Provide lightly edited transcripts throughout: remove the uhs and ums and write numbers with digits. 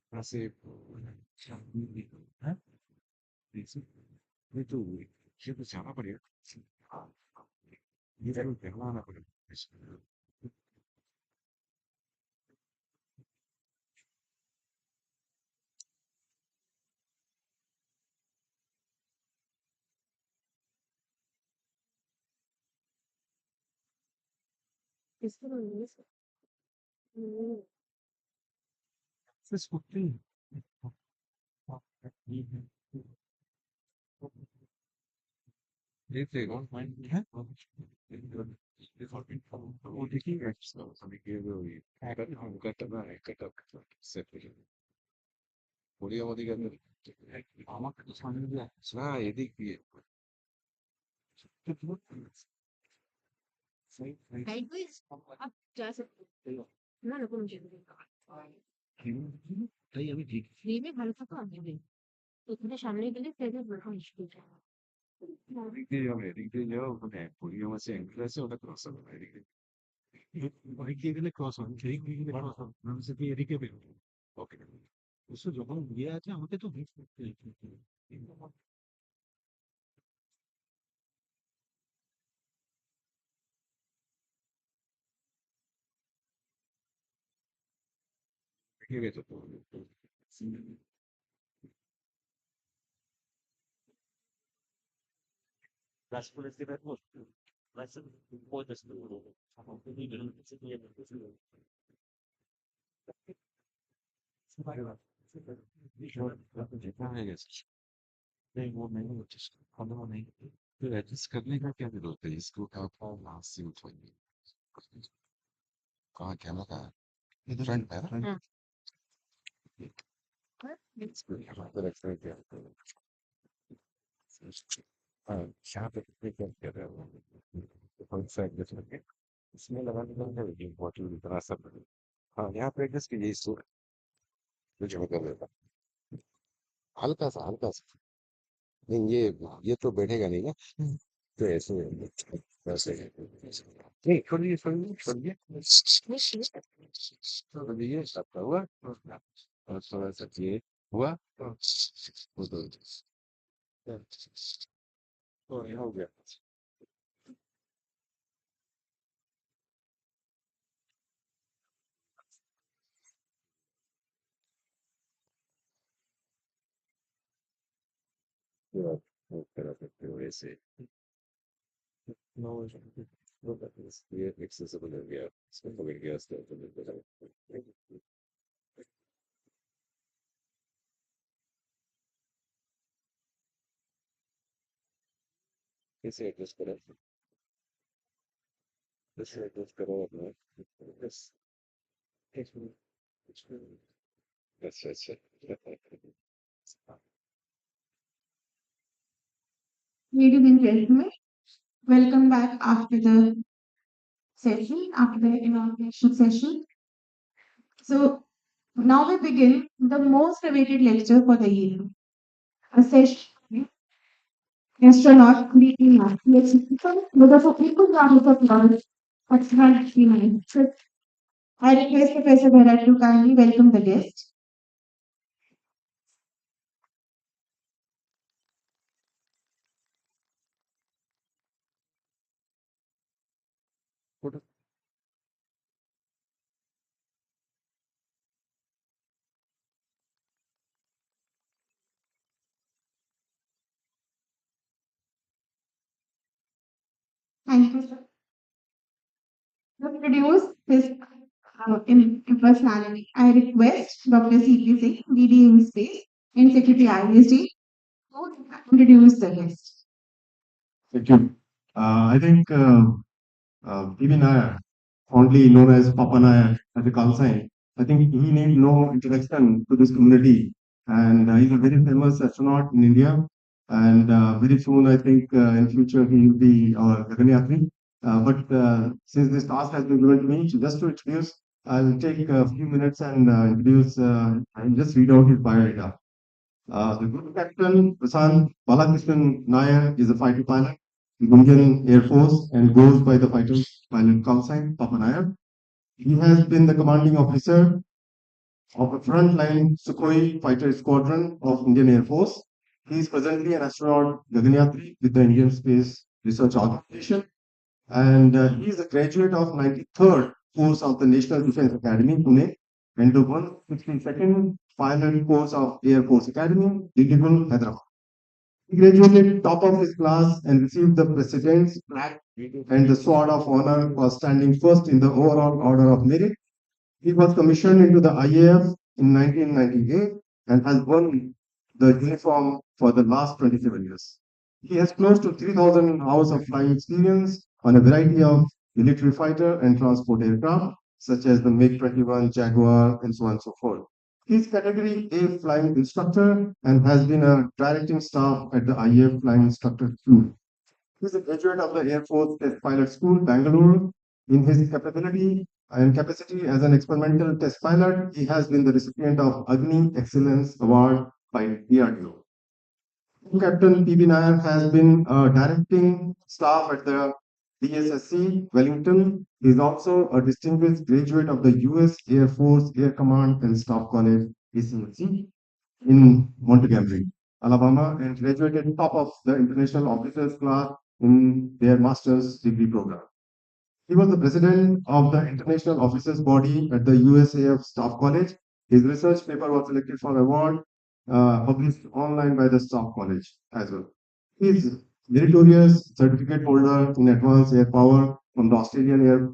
Frase, ¿eh? Dice, "Ve tú, güey, siempre se llama para ir". Y era un tema, pero es porque they don't mind that. वो देखिए सभी के वो cut up separately बढ़िया बढ़िया আমাকে তো সামনে দিয়ে না এদিক দিয়ে তাই আমি ঠিক এদিক দিয়ে যাবে এদিক দিয়ে যাও ওখানে পরিয়া মাসে অ্যাঙ্গেল আছে ওটা ক্রস হবে এদিক দিয়ে ওদিক দিয়ে গেলে ক্রস হবে এদিক দিয়ে গেলে ক্রস হবে আমি সেদিকে এদিকে বেরোবো ওকে অবশ্য যখন ইয়ে আছে আমাকে তো ঠিক আছে তো Las flores de verbo, las puedes tú, नहीं वो मैंने जिस फॉलो नहीं तो एडजस्ट करने का क्या जरूरत है इसको क्या लास्ट से उठाइए कहाँ क्या लगा फ्रंट पे ना हाँ यहाँ पे कितने क्या कर रहे हो कौन सा एडजस्ट करके इसमें लगाने का है लेकिन बॉटल इतना सब हाँ यहाँ पे एडजस्ट कीजिए इसको कुछ कर देता हल्का सा नहीं ये तो बैठेगा नहीं ना तो ऐसे वैसे नहीं छोड़िए छोड़िए सबका हुआ और थोड़ा सा ये हुआ वो दो तो ये हो गया तो आप वो करा सकते हो ऐसे नो ये एक्सेसिबल हो गया इसमें पकड़ गया उसको कैसे एडजस्ट करें कैसे एडजस्ट करो अपना बस अच्छा अच्छा Ladies and gentlemen, welcome back after the session, after the inauguration session. So now we begin the most awaited lecture for the year, a session astronaut creating life. Let's begin with a equal round of applause. So I request Professor Bharat to kindly welcome the guest. Thank you, sir. To introduce his in personality, I request Dr. C.P. Singh, DD in Space, and Secretary ISD, to introduce the guest. Thank you. I think even fondly known as Papa Nayak as a call sign, I think he need no introduction to this community. And he's a very famous astronaut in India. And very soon, I think in future, he will be our Gaganyatri. But since this task has been given to me, just to introduce, I'll take a few minutes and introduce and just read out his biodata. The Group Captain Prasan Balakrishnan Nair is a fighter pilot in Indian Air Force and goes by the fighter pilot call sign Papa Nair. He has been the commanding officer of the frontline Sukhoi fighter squadron of Indian Air Force. He is presently an astronaut Gaganyatri with the Indian Space Research Organization, and he is a graduate of 93rd course of the National Defence Academy, Pune, and the 162nd final course of Air Force Academy, Dilipur, Hyderabad. He graduated top of his class and received the President's plaque and the Sword of Honor for standing first in the overall order of merit. He was commissioned into the IAF in 1998 and has worn the uniform for the last 27 years. He has close to 3,000 hours of flying experience on a variety of military fighter and transport aircraft, such as the MiG-21, Jaguar, and so on and so forth. He is category A flying instructor and has been a directing staff at the IAF Flying Instructor 2. He is a graduate of the Air Force Test Pilot School, Bangalore. In his capability and capacity as an experimental test pilot, he has been the recipient of Agni Excellence Award by DRDO. Captain P.B. Nair has been directing staff at the DSSC Wellington. He is also a distinguished graduate of the U.S. Air Force Air Command and Staff College, ACMC, in Montgomery, Alabama, and graduated top of the international officers class in their master's degree program. He was the president of the International Officers Body at the USAF Staff College. His research paper was selected for award, published online by the Staff College as well. He is meritorious certificate holder in advanced air power from the Australian Air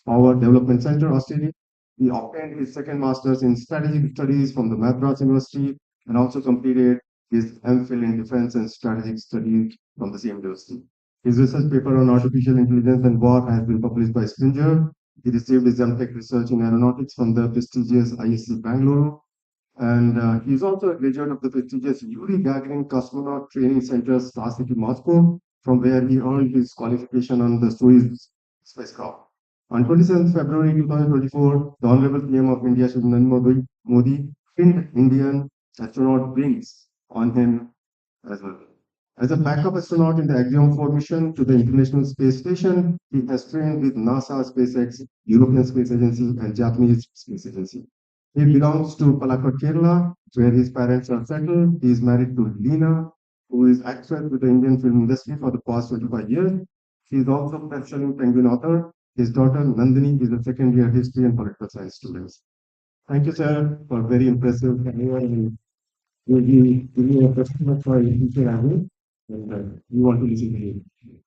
Power Development Center, Australia. He obtained his second master's in strategic studies from the Madras University and also completed his MPhil in defense and strategic studies from the same university. His research paper on artificial intelligence and war has been published by Springer. He received his MTech research in aeronautics from the prestigious ISC Bangalore. And he is also a graduate of the prestigious Yuri Gagarin Cosmonaut Training Center, Star City, Moscow, from where he earned his qualification on the Soyuz spacecraft. On 27th February 2024, the Honorable PM of India, Shri Narendra Modi, pinned Indian astronaut wings on him as well. As a backup astronaut in the Axiom 4 mission to the International Space Station, he has trained with NASA, SpaceX, European Space Agency, and Japanese Space Agency. He belongs to Palakkad, Kerala, where his parents are settled. He is married to Leena, who is actress with the Indian film industry for the past 25 years. He is also a best-selling Penguin author. His daughter Nandini is a second-year history and political science student. Thank you, sir, for very impressive tenure and will be giving a question for future annual. And we want to listen to you.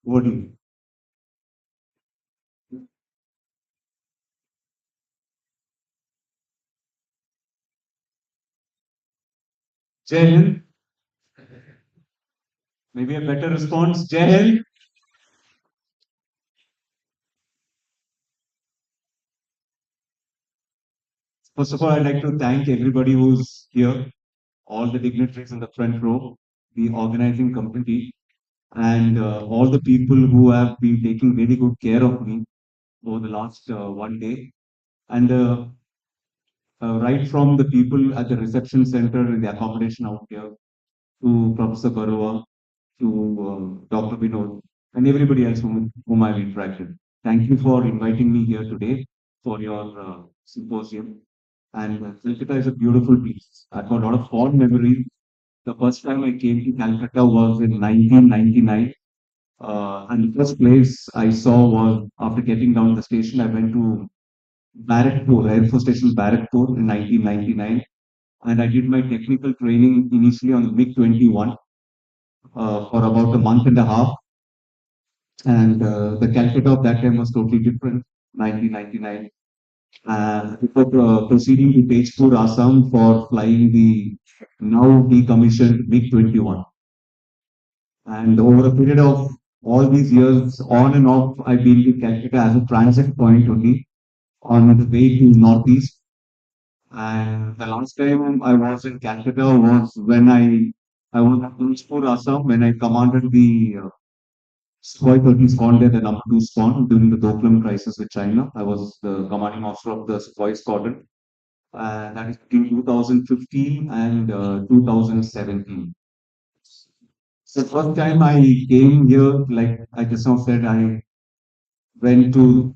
Over to you. Jai Hind. Maybe a better response. Jai Hind. First of all, I'd like to thank everybody who's here, all the dignitaries in the front row, the organizing committee, and all the people who have been taking really good care of me over the last one day. And right from the people at the reception center in the accommodation out here, to Professor Barua, to Dr. Vinod, and everybody else whom I've interacted. Thank you for inviting me here today for your symposium. And Calcutta is a beautiful place. I've got a lot of fond memories. The first time I came to Calcutta was in 1999. And the first place I saw was after getting down the station, I went to Barrackpore, Air Force Station Barrackpore in 1999. And I did my technical training initially on the MiG-21 for about a month and a half. And the Calcutta of that time was totally different, 1999. Before proceeding to Tejpur, Assam for flying the now decommissioned MiG-21. And over a period of all these years, on and off, I've been to Calcutta as a transit point only on the way to Northeast. And the last time I was in Calcutta was when I was at Tejpur, Assam, when I commanded the Sukhoi 30 squadron there, the number 2 squadron during the Doklam crisis with China. I was the commanding officer of the Sukhoi squadron. That is between 2015 and 2017. So first time I came here, like I just now said, I went to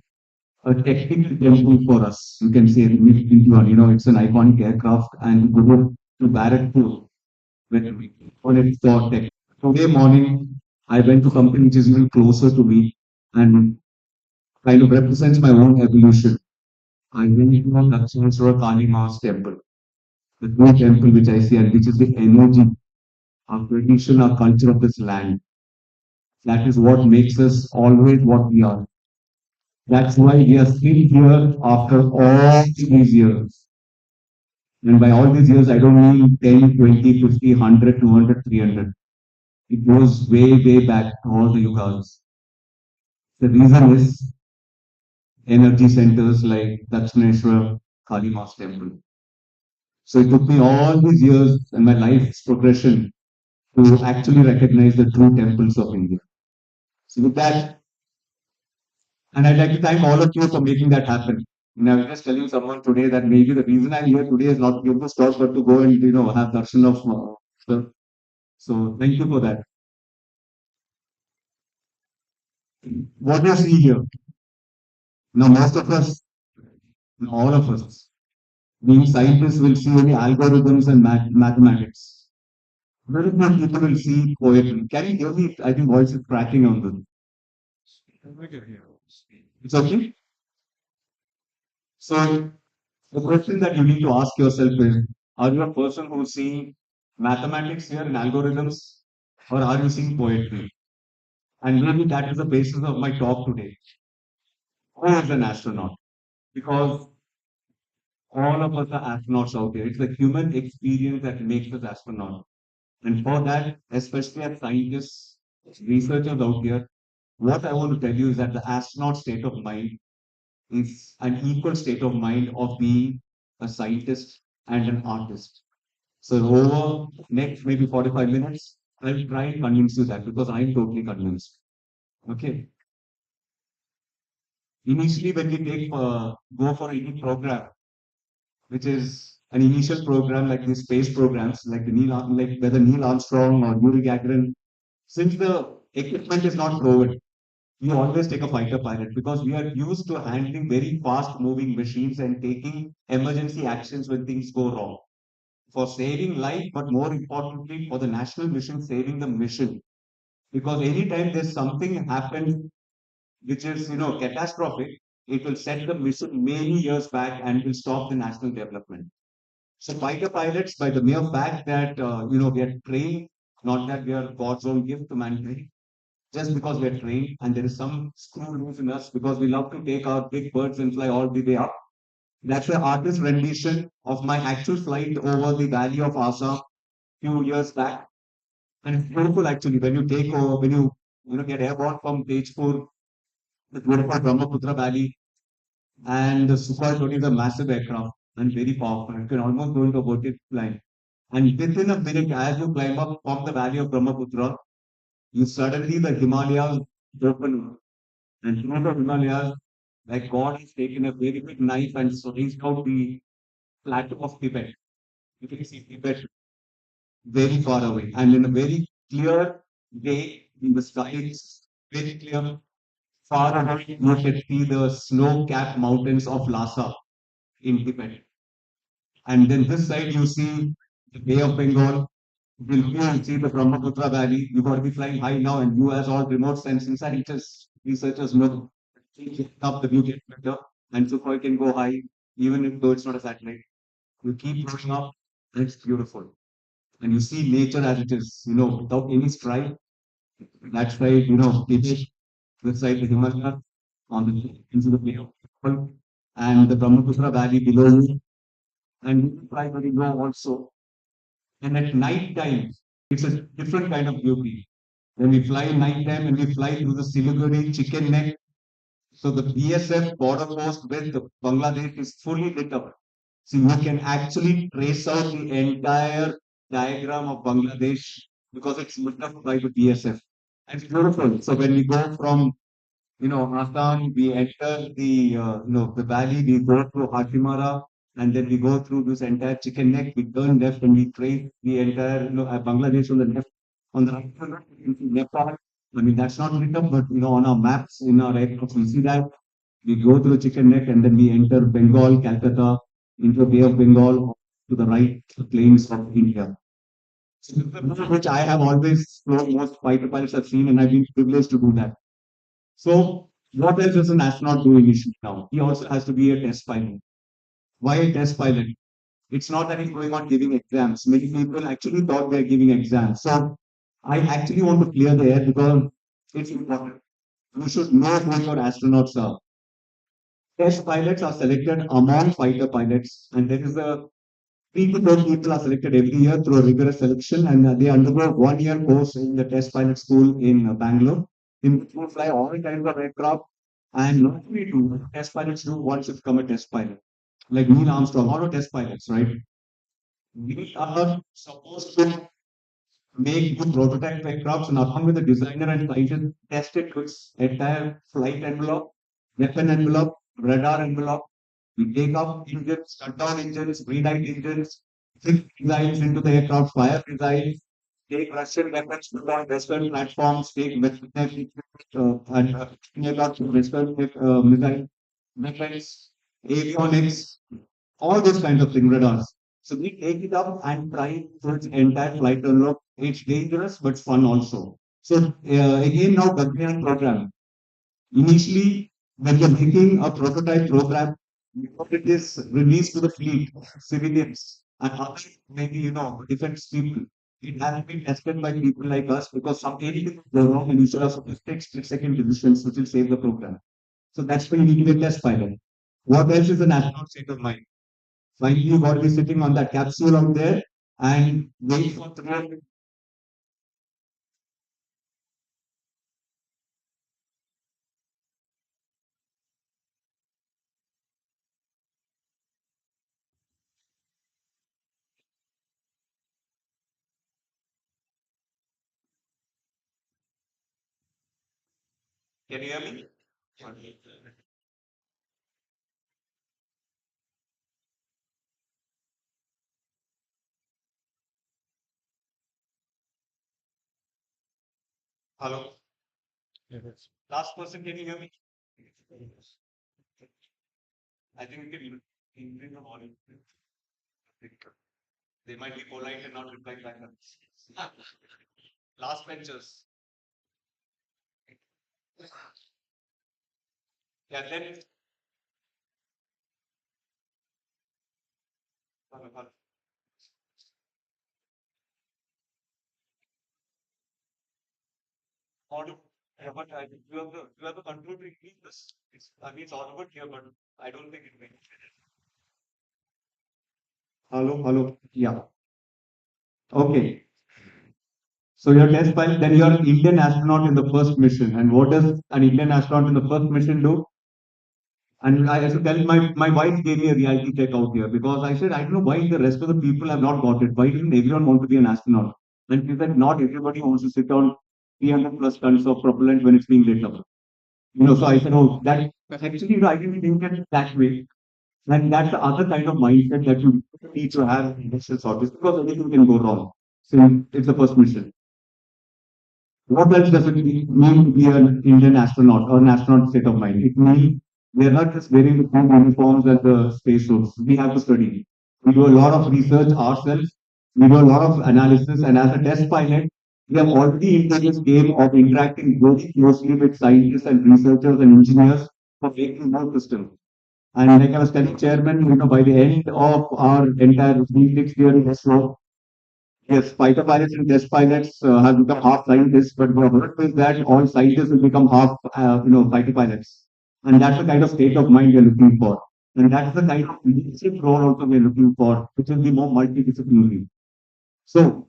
a technical temple for us. You can say the MiG-21. It's an iconic aircraft, and we go to Barrackpur when we on it for tech. Today morning, I went to something which is even closer to me and kind of represents my own evolution. I went to Lakshmeshwara Kali Ma's temple, the true temple which I see, and which is the energy, our tradition, our culture of this land. That is what makes us always what we are. That's why we are still here after all these years. And by all these years, I don't mean 10, 20, 50, 100, 200, 300. It goes way, way back to all the yugas. The reason is energy centers like Dakshineshwar Kali Ma's temple. So it took me all these years and my life's progression to actually recognize the true temples of India. So with that, and I'd like to thank all of you for making that happen. And I was just telling someone today that maybe the reason I'm here today is not to give this talk, but to go and have darshan of stuff. So thank you for that. What you see here, now most of us, all of us, being scientists will see only algorithms and mathematics. Very few people will see poetry. Can you hear me? I think voice is cracking on the. It's okay. So the question that you need to ask yourself is, are you a person who's seeing mathematics here and algorithms, or are you seeing poetry? And maybe that is the basis of my talk today. Who is an astronaut? Because all of us are astronauts out here. It's the human experience that makes us astronauts. And for that, especially as scientists, researchers out here, what I want to tell you is that the astronaut state of mind is an equal state of mind of being a scientist and an artist. So over next maybe 45 minutes, I'll try and convince you that because I'm totally convinced. Okay. Initially, when we go for any program, which is an initial program like the space programs, like like whether Neil Armstrong or Yuri Gagarin, since the equipment is not proven, we always take a fighter pilot because we are used to handling very fast moving machines and taking emergency actions when things go wrong for saving life, but more importantly, for the national mission, saving the mission. Because anytime there's something happens which is, catastrophic, it will set the mission many years back and will stop the national development. So fighter pilots, by the mere fact that, we are trained, not that we are God's own gift to mankind, just because we are trained and there is some screw loose in us because we love to take our big birds and fly all the way up. That's the artist rendition of my actual flight over the valley of Assam few years back. And it's beautiful actually when you take over, when you get airborne from Tejpur, the beautiful Brahmaputra Valley, and the Sukhoi 20 is a massive aircraft and very powerful. You can almost go into a vertical line. And within a minute, as you climb up from the valley of Brahmaputra, you suddenly the Himalayas open up. And through the Himalayas, like God has taken a very big knife and sliced out the plateau of Tibet. You can see Tibet very far away. And in a very clear day in the sky, it's very clear. Far away, you can see the snow-capped mountains of Lhasa in Tibet. And then this side, you see the Bay of Bengal. You see the Brahmaputra Valley. You've got to be flying high now, and you, as all remote sensing scientists, researchers know, up the view get better, and Sukhoi can go high, even if though it's not a satellite. You keep going up, and it's beautiful. And you see nature as it is, without any strife. That's why, Tibet, this side the Himalayas, on the into the Bay of Bengal, and the Brahmaputra Valley below you, and you fly very low also. And at night time, it's a different kind of beauty. When we fly at night time and we fly through the Siliguri chicken neck, so the BSF border post with the Bangladesh is fully lit up. So you can actually trace out the entire diagram of Bangladesh because it's lit up by the BSF. And it's beautiful. So when we go from Assam, we enter the valley, we go through Hachimara, and then we go through this entire chicken neck, we turn left and we trace the entire, Bangladesh on the left. On the right, Nepal. I mean, that's not lit up, but, on our maps, in our aircraft, we see that. We go to the chicken neck and then we enter Bengal, Calcutta, into the Bay of Bengal, to the right plains of India. So this is the route which I have always flown, most fighter pilots have seen, and I've been privileged to do that. So what else does an astronaut do initially now? He also has to be a test pilot. Why a test pilot? It's not that he's going on giving exams. Many people actually thought they're giving exams. So I actually want to clear the air because it's important. You should know who your astronauts are. Test pilots are selected among fighter pilots, and there is a 3 to 4 people are selected every year through a rigorous selection, and they undergo 1 year course in the test pilot school in Bangalore. In which you fly all kinds of aircraft, and not only do test pilots do once you become a test pilot, like Neil Armstrong, all are test pilots, right? We are supposed to make good prototype aircrafts, and along with the designer and scientist, test it to its entire flight envelope, weapon envelope, radar envelope. We take off engines, shut down engines, rewrite engines, fix designs into the aircraft, fire designs, take Russian weapons to on Western platforms, take Western and aircraft to Western missile weapons, avionics, all those kinds of things, radars. So we take it up and try for its entire flight envelope. It's dangerous but fun also. So again now Gaganyaan program. Initially, when you're making a prototype program, before it is released to the fleet, civilians and other maybe defense people, it has been tested by people like us because some anything go wrong and you should have to take split-second decisions which will save the program. So that's why you need to be a test pilot. What else is an astronaut state of mind? Finally, you got to be sitting on that capsule out there and wait for 300. Can you hear me? Hello. Yes. Last person, can you hear me? I think we can increase the volume. They might be polite and not reply back. Last benchers. Yeah, then. Audio. Yeah, but you have the control to increase this. I mean, it's audible here, but I don't think it makes. Hello, hello. Yeah. Okay. So you're test pilot, then you're an Indian astronaut in the first mission. And what does an Indian astronaut in the first mission do? And I have to tell my wife gave me a reality check out here because I said, I don't know why the rest of the people have not got it. Why didn't everyone want to be an astronaut? And she said, not everybody wants to sit on 300 plus tons of propellant when it's being lit up. So I said, oh, that actually, I didn't think it that way. And that's the other kind of mindset that you need to have in initial service because anything can go wrong. So it's the first mission. What else does it mean to be an Indian astronaut or an astronaut state of mind? It means we are not just wearing the same uniforms and the spacesuits. We have to study. We do a lot of research ourselves. We do a lot of analysis. And as a test pilot, we have already into this game of interacting very closely with scientists and researchers and engineers for making more systems. And like I was telling chairman, by the end of our entire 3 6 year in ISRO, yes, fighter pilots and test pilots have become half scientists, but the hope is that all scientists will become half, fighter pilots. And that's the kind of state of mind we're looking for. And that's the kind of leadership role also we're looking for, which will be more multidisciplinary. So,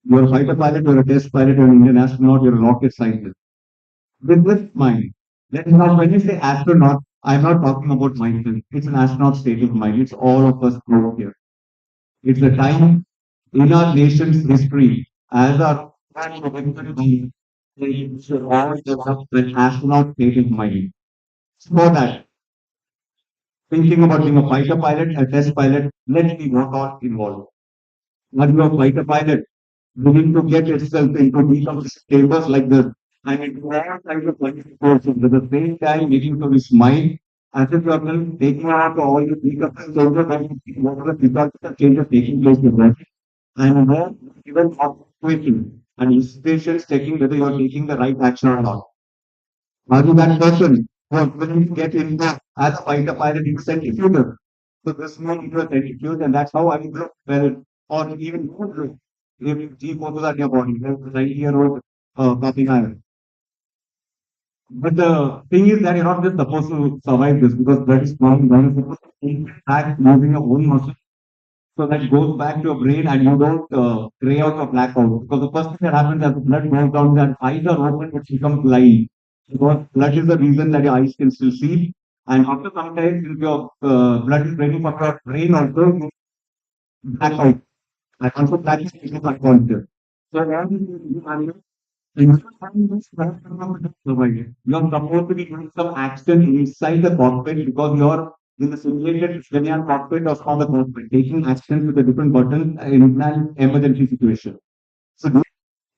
you're a fighter pilot, you're a test pilot, you're an Indian astronaut, you're a rocket scientist. With this mind, now when you say astronaut, I'm not talking about myself. It's an astronaut state of mind. It's all of us out here. It's a time in our nation's history as our we should all develop an astronaut state of mind. For that, thinking about being a fighter pilot, a test pilot, let's be what all involved. Not be a fighter pilot, willing to get itself into decompressed chambers like the and it was kind of like courses at the same time making to his mind as if you are taking out all the makeup changes and what are the physiological changes taking place in that. And then even observation and institutions checking whether you are taking the right action or not. Are you that person who are willing to get in there as a fighter pilot in centrifugal? So this may into a centrifuge, and that's how I look well, or even more look. If G forces are in your body, there's a 90-year-old copying iron. But the thing is that you're not just supposed to survive this because that is not one is supposed to think back moving your own muscle. So that goes back to your brain and you don't gray out or black out. Because the first thing that happens as the blood goes down, that eyes are open but become blind. Because blood is the reason that your eyes can still see. And after some time, if your blood is ready for your brain also, you black out. And also black is unconscious. So what you do, you're supposed to be doing some action inside the cockpit because you're in the simulated Australian cockpit or from the cockpit, taking action with a different button in an emergency situation. So,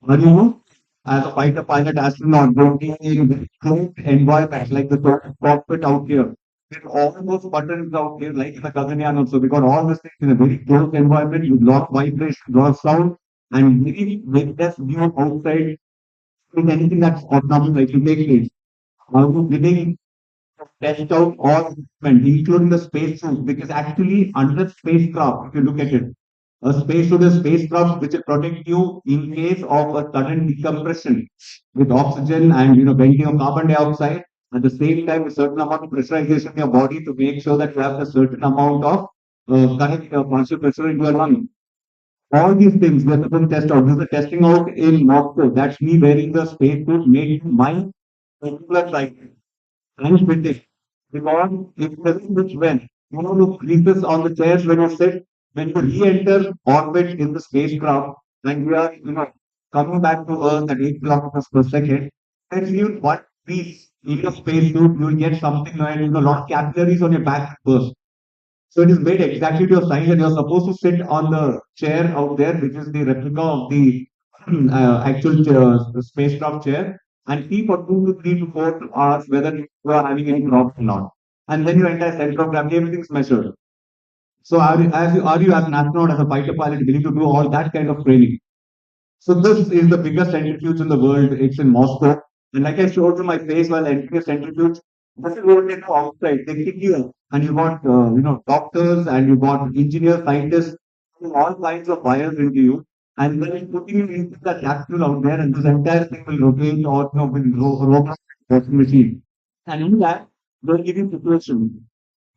are you, as a fighter pilot astronaut, working in very close environment like the cockpit out here? With all those buttons out here, like in the Gaganyaan also, we got all these things in a very close environment with lot of vibration, lot of sound, and very less view outside in anything that's autonomous, like you take place. Also, getting test out all equipment, including the spacesuit, because actually under spacecraft, if you look at it, a spacesuit is spacecraft which will protect you in case of a sudden decompression with oxygen and venting of carbon dioxide. At the same time, a certain amount of pressurization in your body to make sure that you have a certain amount of correct partial pressure in your lung. All these things we are supposed to test out. This is the testing out in Moscow. That's me wearing the spacesuit made my particular type and fitting. Because it doesn't which when the creases on the chairs when you sit, when you re-enter orbit in the spacecraft, when we are coming back to Earth at 8 kilometers per second, if you one piece in your spacesuit, you will get something like a lot of capillaries on your back first. So it is made exactly to your size, and you're supposed to sit on the chair out there, which is the replica of the actual spacecraft chair, and see for 2 to 3 to 4 hours whether you are having any problem or not. And then your entire center of gravity, everything's measured. So are you as an astronaut, as a fighter pilot, willing to do all that kind of training? So this is the biggest centrifuge in the world. It's in Moscow. And like I showed you my face while entering a centrifuge, this is what they do outside. They kick you, and you got doctors, and you got engineers, scientists, putting all kinds of wires into you, and then putting you into the capsule out there, and this entire thing will rotate or will rotate the machine. And in that, they'll give you situation.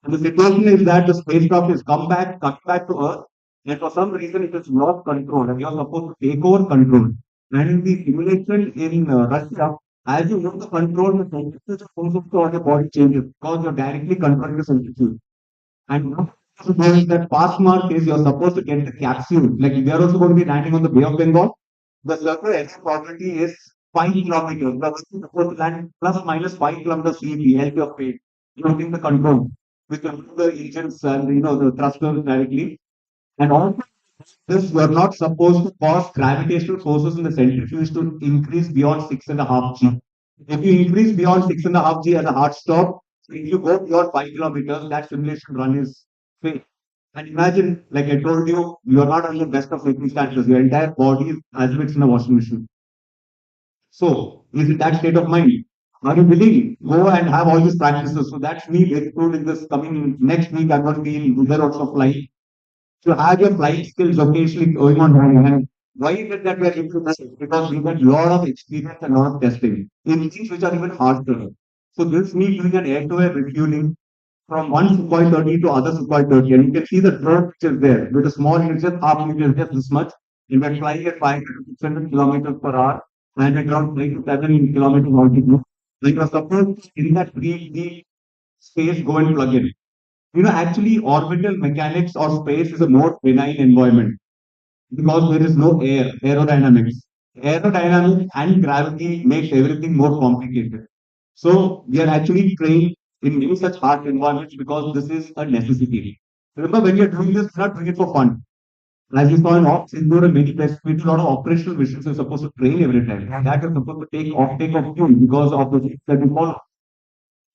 And the situation is that the spacecraft is come back to Earth, and for some reason it is lost control, and you're supposed to take over control. And in the simulation in Russia, as you move the control, the centrifuge force of your body changes because you're directly controlling the centrifuge. And what there is that pass mark is you're supposed to get the capsule. Like we are also going to be landing on the Bay of Bengal. The circular exit probability is 5 kilometers. We're supposed to land plus minus 5 kilometers CP, help your fate. You think the control with the engines and the thrusters directly. And also this, you are not supposed to cause gravitational forces in the centrifuge to increase beyond 6.5 G. If you increase beyond 6.5 G as a hard stop, so if you go beyond 5 kilometers, that simulation run is failed. And imagine, like I told you, you are not on the best of circumstances. Your entire body is as if it's in a washing machine. So, is it that state of mind? Are you willing? Go and have all these practices. So that's me very good in this coming next week. I'm going to be in there also flying. To have your flight skills occasionally going on high. And why is it that we are into this? Because we got a lot of experience and a lot of testing in things which are even harder. So this is me doing an air-to-air refueling from one Sukhoi 30 to other Sukhoi 30. And you can see the drone which is there with a small engine, half engine, just this much. And we're flying at 500 to 600 kilometers per hour and at around 5 to 7 kilometers altitude. And you're supposed to, in that free space, go and plug in. Actually, orbital mechanics or space is a more benign environment because there is no aerodynamics. Aerodynamics and gravity makes everything more complicated. So we are actually trained in many such harsh environments because this is a necessity. Remember, when you're doing this, you're not doing it for fun. As you saw in Ops Indoor and many places, we do a lot of operational missions you're supposed to train every time. And that is supposed to take off fuel because of the things that we follow.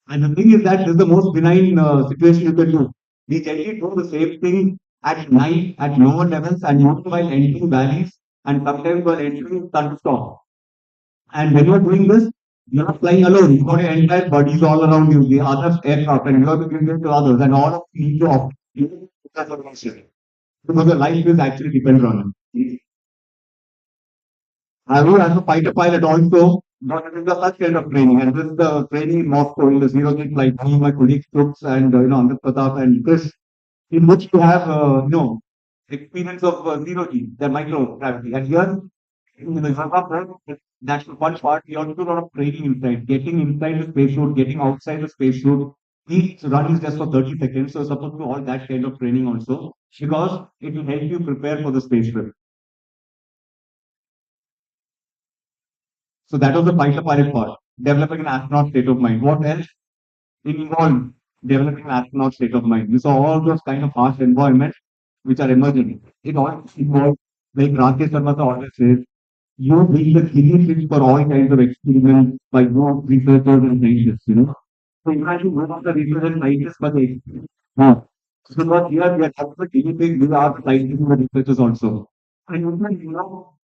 And the thing is that this is the most benign situation you can do. We generally do the same thing at night at lower levels and not while entering valleys and sometimes while entering thunderstorms. And when you're doing this, you're not flying alone. You've got your entire buddies all around you, the other aircraft, and you have to give them to others, and all of you need to because your life is actually dependent on it. I will, as a fighter pilot, also got into such kind of training, and this is the training in Moscow in the zero G flight. Me, my colleagues, Crooks, and Andhra Pratap and Chris, in which you have experience of zero G, the microgravity, and here that's the fun part. You have to do a lot of training inside, getting inside the spacesuit, getting outside the spacesuit. Each run is just for 30 seconds, so supposed to do all that kind of training also because it will help you prepare for the space trip. So that was the fighter pilot part, developing an astronaut state of mind. What else? It involved developing an astronaut state of mind. We saw all those kind of harsh environments which are emerging. It all involved, like Rakesh Sharma always says, you being the guinea pig for all kinds of experiments by your researchers and scientists. So imagine one of the researchers and scientists for the experiment. So because here we are not the guinea pig, we are the scientists and the researchers also. And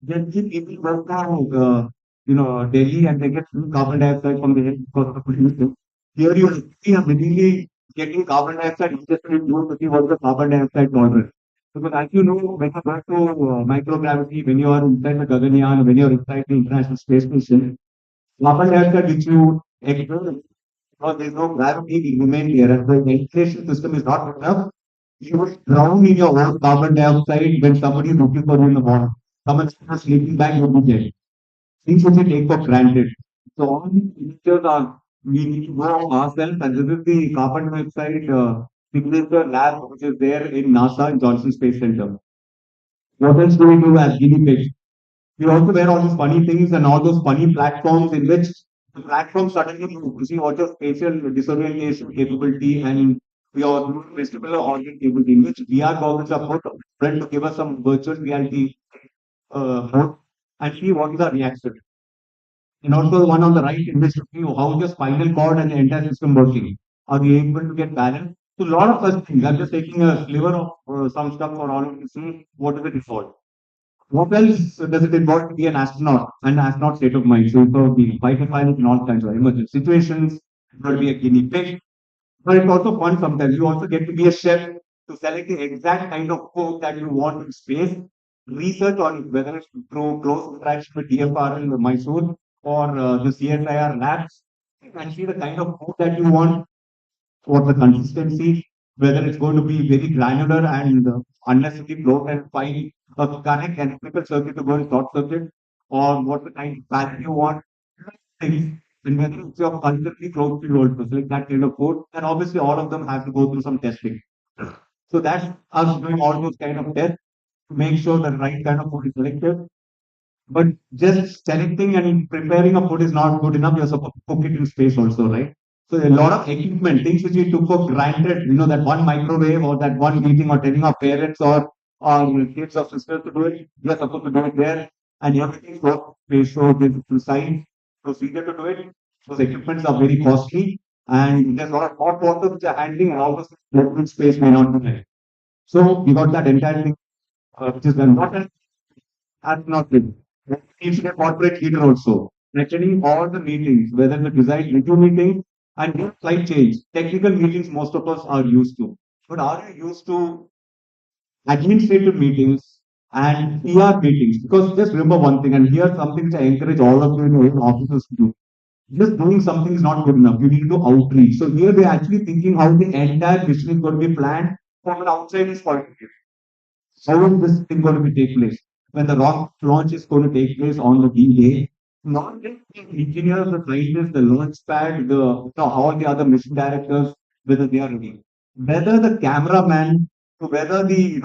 then people go to Delhi and they get carbon dioxide from the air because of the pollution. Here you see are really getting carbon dioxide just to see what the carbon dioxide tolerance. Because as you know, when you go to microgravity, when you are inside the Gaganyaan, when you are inside the International Space Station, carbon dioxide which you exhale, because there is no gravity remain here and the ventilation system is not good enough, you will drown in your own carbon dioxide when somebody is looking for you in the morning. Someone is sleeping bag, you will be dead. Things which we take for granted. So all these features are we need to go ourselves, and this is the carbon dioxide signature lab which is there in NASA in Johnson Space Center. What else do we do as guinea pigs? We also wear all these funny things and all those funny platforms in which the platform suddenly you see what your spatial disorientation capability and your vestibular organ capability in which VR goggles are put front to give us some virtual reality mode and see what is our reaction. And also the one on the right in which you how is your spinal cord and the entire system working. Are we able to get balance? So a lot of such things. I'm just taking a sliver of some stuff for all of you to see what is the default. What else does it involve to be an astronaut and astronaut state of mind? So it could be fighter pilot in all kinds of emergency situations. It could be a guinea pig. But it's also fun sometimes. You also get to be a chef to select the exact kind of food that you want in space. Research on it, whether it's through close interaction with DFR in Mysore or the CSIR labs, and see the kind of food that you want, what the consistency, whether it's going to be very granular and unnecessarily float and find a correct electrical circuit to go in short circuit, or what the kind of pattern you want, things, and whether it's your culturally close to your to select that kind of food, and obviously all of them have to go through some testing. So that's us doing all those kind of tests to make sure the right kind of food is selected. But just selecting and preparing a food is not good enough. You're supposed to cook it in space also, right? So a lot of equipment, things which we took for granted, that one microwave or that one meeting or telling our parents or kids or sisters to do it, we are supposed to do it there. And everything so space, so there's a precise procedure to do it. Those equipments are very costly and there's a lot of hot water which are handling and all those local space may not be there. So we got that entire thing, which is important. And not good. Needs a corporate leader also. Actually, all the meetings, whether the design review meeting and new flight change, technical meetings most of us are used to. But are you used to administrative meetings and PR meetings? Because just remember one thing, and here's something which I encourage all of you in your own offices to do. Just doing something is not good enough. You need to outreach. So here we're actually thinking how the entire mission is going to be planned from an outsider's point of view. How is this thing going to be take place? When the rock launch is going to take place on the D-Day, not just the engineers, the scientists, the launch pad, all the other mission directors, whether they are ready. Whether the cameraman, to whether the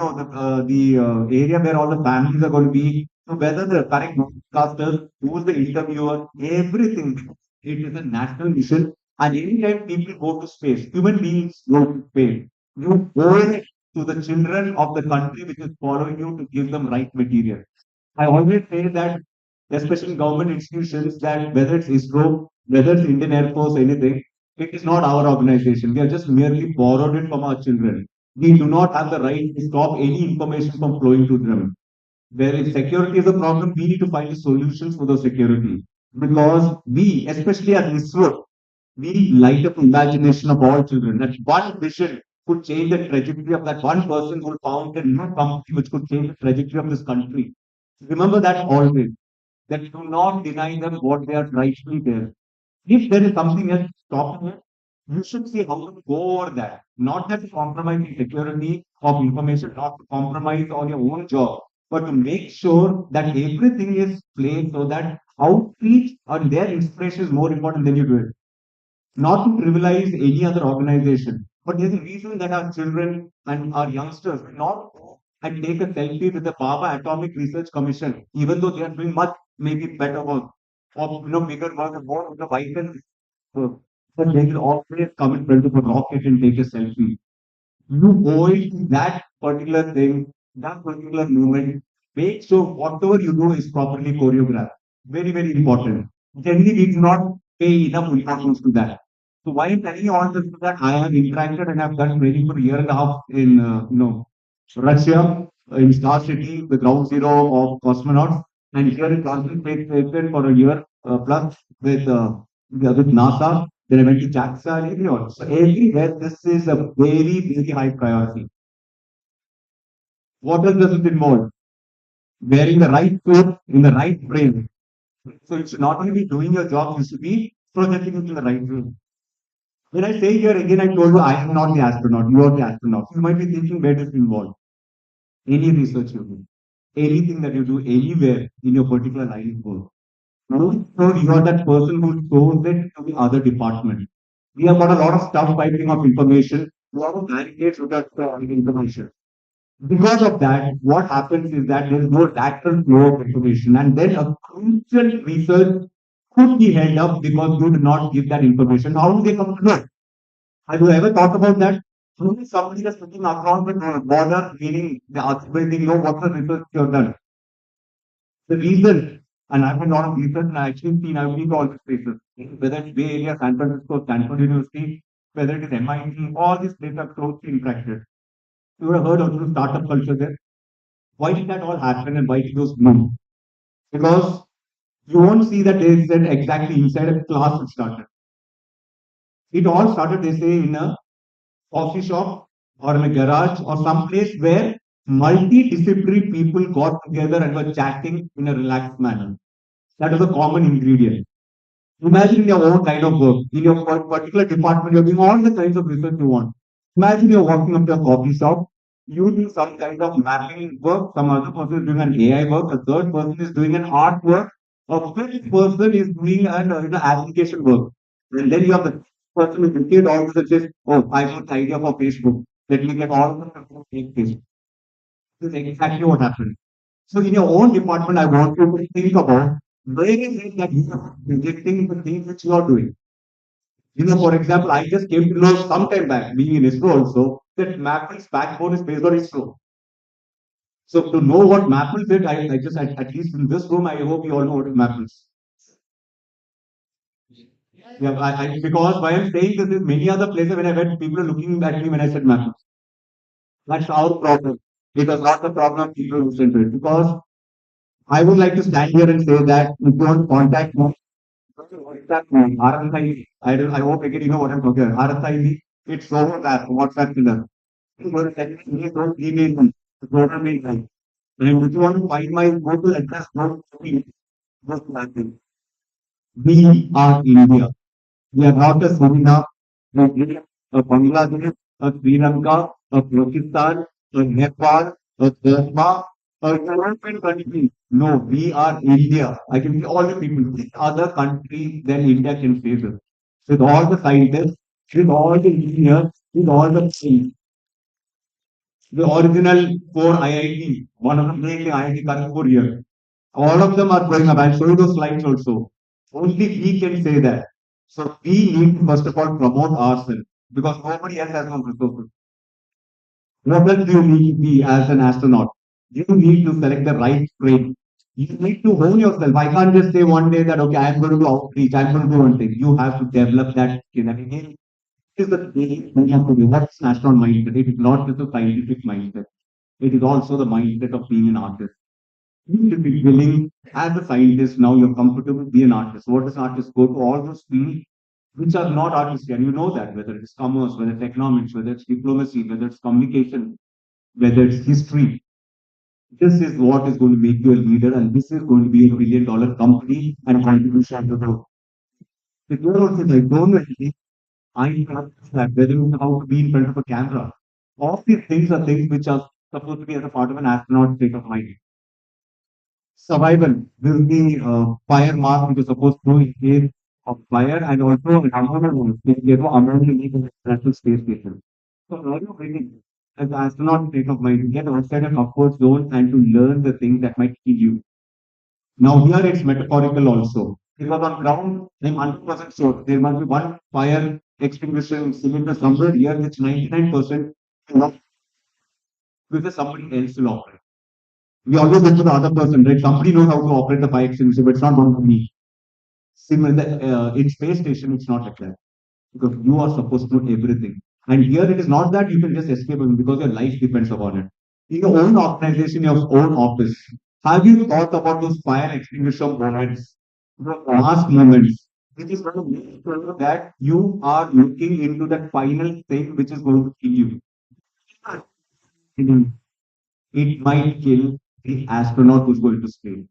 area where all the families are going to be, to whether the correct broadcasters, who's the interviewer, everything. It is a national mission. And anytime people go to space, human beings go to space. You go to the children of the country which is following you to give them right material. I always say that, especially in government institutions, that whether it's ISRO, whether it's Indian Air Force, anything, it is not our organization. We have just merely borrowed it from our children. We do not have the right to stop any information from flowing to them. Where if security is a problem, we need to find solutions for the security. Because we, especially at ISRO, we light up the imagination of all children. That one vision could change the trajectory of that one person who found a new company which could change the trajectory of this country. Remember that always. That do not deny them what they are rightfully there. If there is something else stopping it, you should see how to go over that. Not that to compromise the security of information, not to compromise on your own job, but to make sure that everything is played so that outreach and their inspiration is more important than you do it. Not to trivialize any other organization, but there's a reason that our children and our youngsters will not go and take a selfie with the Baba Atomic Research Commission, even though they are doing much maybe better work or bigger work and more of the vital work. But they will always come in front of a rocket and take a selfie. You owe it to that particular thing, that particular movement. Make sure whatever you do is properly choreographed. Very, very important. Generally, we do not pay enough importance to that. So why I'm telling you all this is that I have interacted and have done training for a year and a half in Russia, in Star City, the ground zero of cosmonauts, and here in Transit Station for a year plus with NASA. Then I went to JAXA and everywhere. So everywhere, this is a very, very high priority. What does it involve? Wearing the right suit in the right frame. So you should not only be doing your job, you should be projecting it in the right way. When I say here again, I told you I am not the astronaut, you are the astronaut. You might be thinking where does it involve? Any research you do, anything that you do anywhere in your particular line of work. Make sure you are that person who shows it to the other department. We have got a lot of stuff piping of information, a lot of barricades with that information. Because of that, what happens is that there is no lateral flow of information, and then a crucial research could be held up because you do not give that information. How do they come to know? Have you ever thought about that? How is somebody that's looking across the border, meaning the other building, know what the research you have done? The reason, and I've done a lot of research, and I've actually seen, I've been to all these places, whether it's Bay Area, San Francisco, Stanford University, whether it is MIT, all these places are closely interacted. You would have heard of the startup culture there. Why did that all happen and why did those bloom? Because you won't see that they said exactly inside a class it started. It all started, they say, in a coffee shop or in a garage or some place where multidisciplinary people got together and were chatting in a relaxed manner. That is a common ingredient. Imagine your own kind of work. In your particular department, you're doing all the kinds of research you want. Imagine you're walking up to a coffee shop, you do some kind of mapping work, some other person is doing an AI work, a third person is doing an art work, a fifth person is doing an application work. And then you have the person who did all this and says, oh, I got the idea for Facebook. Let me get all of them to make Facebook. This is exactly what happened. So in your own department, I want you to think about where is it that you are rejecting the things which you are doing. For example, I just came to know some time back, being in ISRO also, that Mapple's backbone is based on ISRO. So to know what Mapple's is, I just, at least in this room, I hope you all know what Mapple's. Yeah, because why I'm saying this is many other places when I went, people are looking at me when I said Mapple's. That's our problem. It was not the problem people listen to it. Because I would like to stand here and say that if you want to contact me, contact me. RSI, I hope again you know what I'm talking about. RSI, it's over that WhatsApp to them. You go to text me, don't email me. Go to me. And if you want to find my Google address, go to me. Go to that thing. We are India. We are not a Suriname, a Bangladesh, a Sri Lanka, a Pakistan, a Nepal, a Burma, a European country. No, we are India. I can see all the people. Which other country than India can say this? With all the scientists, with all the engineers, with all the things. The original four IIT, one of them being the IIT Kanpur here. All of them are going up. I'll show you those slides also. Only we can say that. So we need to first of all promote ourselves because nobody else has no resources. What else do you need to be as an astronaut? You need to select the right train. You need to hone yourself. I can't just say one day that, okay, I'm going to do outreach, I'm going to do one thing. You have to develop that skill. And again, it is the basic thing you have to do. What's national mindset? It is not just a scientific mindset. It is also the mindset of being an artist. You should be willing, as a scientist, now you're comfortable, be an artist. What does artist go to all those fields which are not artistic? And you know that, whether it's commerce, whether it's economics, whether it's diplomacy, whether it's communication, whether it's history. This is what is going to make you a leader, and this is going to be a $1 billion company and contribution to the. If you're also like, don't really, I have that, whether you know how to be in front of a camera. All these things are things which are supposed to be as a part of an astronaut state of mind. Survival will be fire mask which is supposed to in case of fire, and also an ammonia in case of ammonia leak in the International Space Station. So how do you bring as an astronaut state of mind to get outside a comfort zone and to learn the things that might kill you? Now here it's metaphorical also. Because on ground, I'm 100% sure there must be one fire extinguisher cylinder somewhere here which 99% because somebody else will operate. We always look for the other person, right? Somebody knows how to operate the fire extinguisher, but it's not going to be me. Similar in space station, it's not like that because you are supposed to know everything. And here it is not that you can just escape because your life depends upon it. In your own organization, your own office, have you thought about those fire extinguisher moments, the last moments, which is going to make sure that you are looking into that final thing which is going to kill you? It might kill the astronaut who's going to space.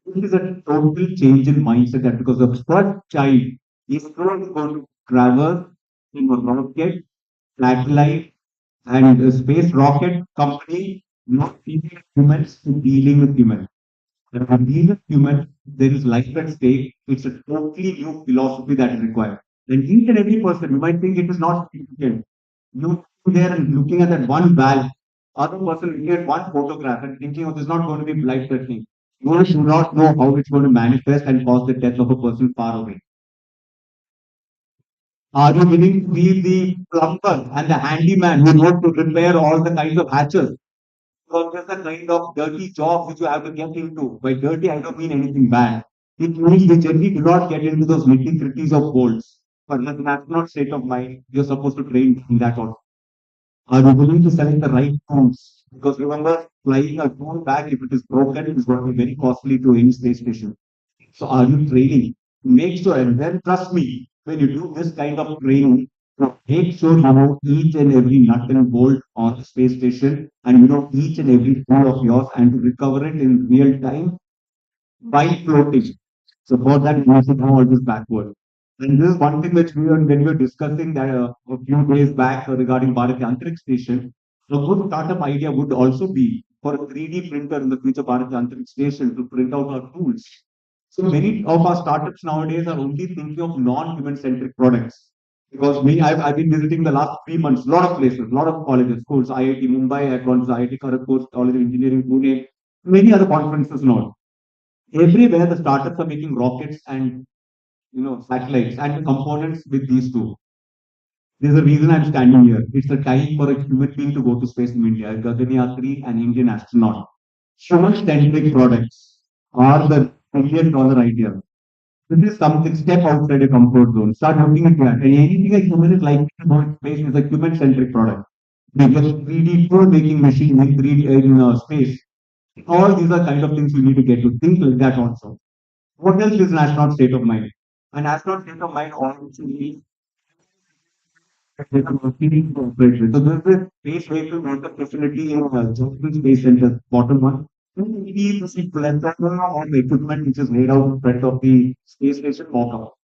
It is a total change in mindset that because the first child is going to travel in a rocket, satellite, and a space rocket company, not dealing with humans, to dealing with humans. And when dealing with humans, there is life at stake. It's a totally new philosophy that is required. And each and every person, you might think it is not significant. You there and looking at that one valve, other person looking at one photograph and thinking, oh, this is not going to be life threatening. You do not know how it's going to manifest and cause the death of a person far away. Are you willing to be the plumber and the handyman who knows to repair all the kinds of hatches? Because there's a kind of dirty job which you have to get into. By dirty, I don't mean anything bad. It means you generally do not get into those nitty gritties of bolts. But that's not state of mind. You're supposed to train in that also. Are you willing to select the right tools? Because remember, flying a tool back, if it is broken, it is going to be very costly to any space station. So are you training? Make sure, and then trust me, when you do this kind of training, make sure you know each and every nut and bolt on the space station, and you know each and every tool of yours, and to recover it in real time by floating. So for that, you have to go always backward. And this is one thing which when we were discussing that a few days back regarding Bharat Yantric Station, a good startup idea would also be for a 3D printer in the future Bharat Yantric Station to print out our tools. So many of our startups nowadays are only thinking of non-human centric products. Because me, I've been visiting the last 3 months, a lot of places, a lot of colleges, schools, IIT Mumbai, I've gone to IIT Kharagpur, College of Engineering, Pune, many other conferences now. Everywhere the startups are making rockets and satellites and components with these two. There's a reason I'm standing here. It's a time for a human being to go to space in India. Gaganyatri, an Indian astronaut. Human-centric products are the $1 billion idea. This is something step outside a comfort zone. Start looking at that. And anything a human is likely to go in space is a human-centric product. Because 3D tool making machine in 3D in space. All these are kind of things you need to get to think like that also. What else is an astronaut state of mind? An astronaut state of mind also means that feeling to operate with. So there's a space vehicle backup facility in Johnson Space Center, bottom one. Maybe this is plethora of equipment which is laid out in front of the space station walk-up.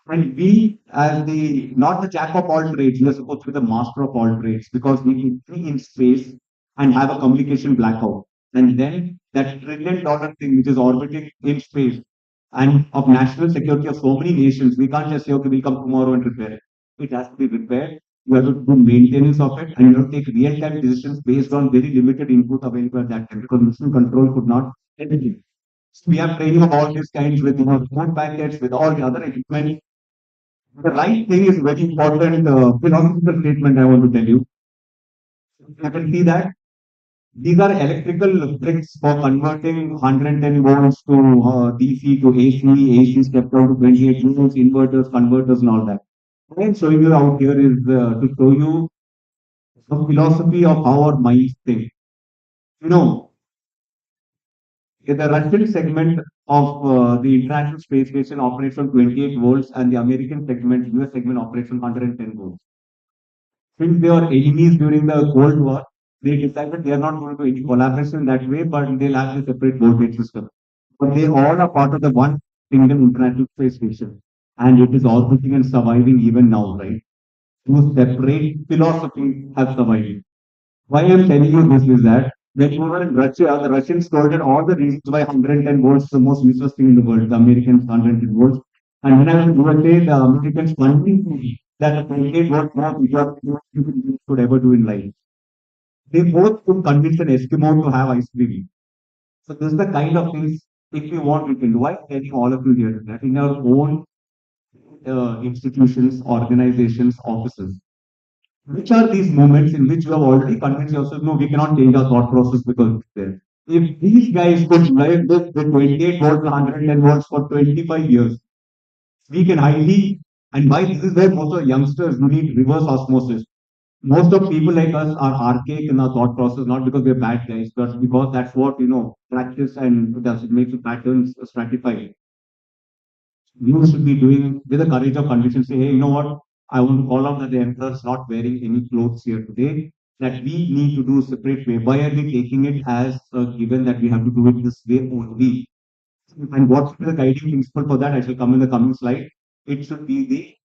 And we, as the not the jack of all trades, we are supposed to be the master of all trades because we can be in space and have a communication blackout. And then that $1 trillion thing which is orbiting in space and of national security of so many nations, we can't just say, okay, we'll come tomorrow and repair it. It has to be repaired. You have to do maintenance of it and you have to take real-time decisions based on very limited input available at that time because mission control could not everything. So we have training of all these kinds with food packets, with all the other equipment. The right thing is very important philosophical statement I want to tell you. You can see that these are electrical bricks for converting 110 volts to DC to AC, AC step down to 28 volts, inverters, converters, and all that. What I'm showing you out here is to show you the philosophy of how our minds think. You know, in the Russian segment of the International Space Station operates on 28 volts, and the American segment, US segment, operates on 110 volts. Since they were enemies during the Cold War, they decided they are not going to any collaboration that way, but they'll have a separate voltage system. But they all are part of the one single International Space Station, and it is orbiting and surviving even now, right? Two separate philosophies have survived. Why I'm telling you this is that when you were in Russia, the Russians told it all the reasons why 110 volts is the most useless thing in the world. The Americans 110 volts. And when I was in USA, the Americans convinced me that the 28 volt was what you could ever do in life. They both could convince an Eskimo to have ice cream. So this is the kind of things, if you want, we can do. I'm telling all of you here that in our own institutions, organizations, offices, which are these moments in which you have already convinced yourself, no, we cannot change our thought process because it's there. If these guys could live this with 28 volts, 110 volts for 25 years, we can highly, and why this is where most of youngsters who need reverse osmosis. Most of people like us are archaic in our thought process, not because we're bad guys, but because that's what, practice and does it makes the patterns stratified. You should be doing with the courage of conviction, say, hey, you know what? I want to call out that the emperor is not wearing any clothes here today, that we need to do a separate way. Why are we taking it as a given that we have to do it this way only? And what's the guiding principle for that? I shall come in the coming slide. It should be the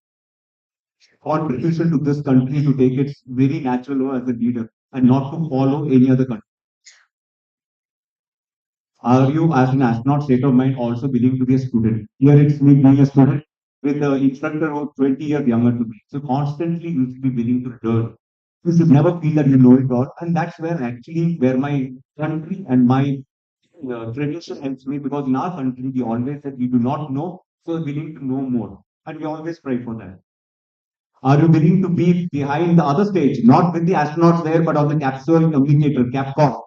contribution to this country to take its very natural role as a leader and not to follow any other country. Are you, as an astronaut state of mind, also willing to be a student? Here it's me being a student with the instructor who's 20 years younger to me. So constantly you should be willing to learn. You should never feel that you know it all. And that's where my country and my tradition helps me, because in our country we always said we do not know, so we're willing to know more. And we always pray for that. Are you willing to be behind the other stage, not with the astronauts there, but on the capsule communicator, Capcom,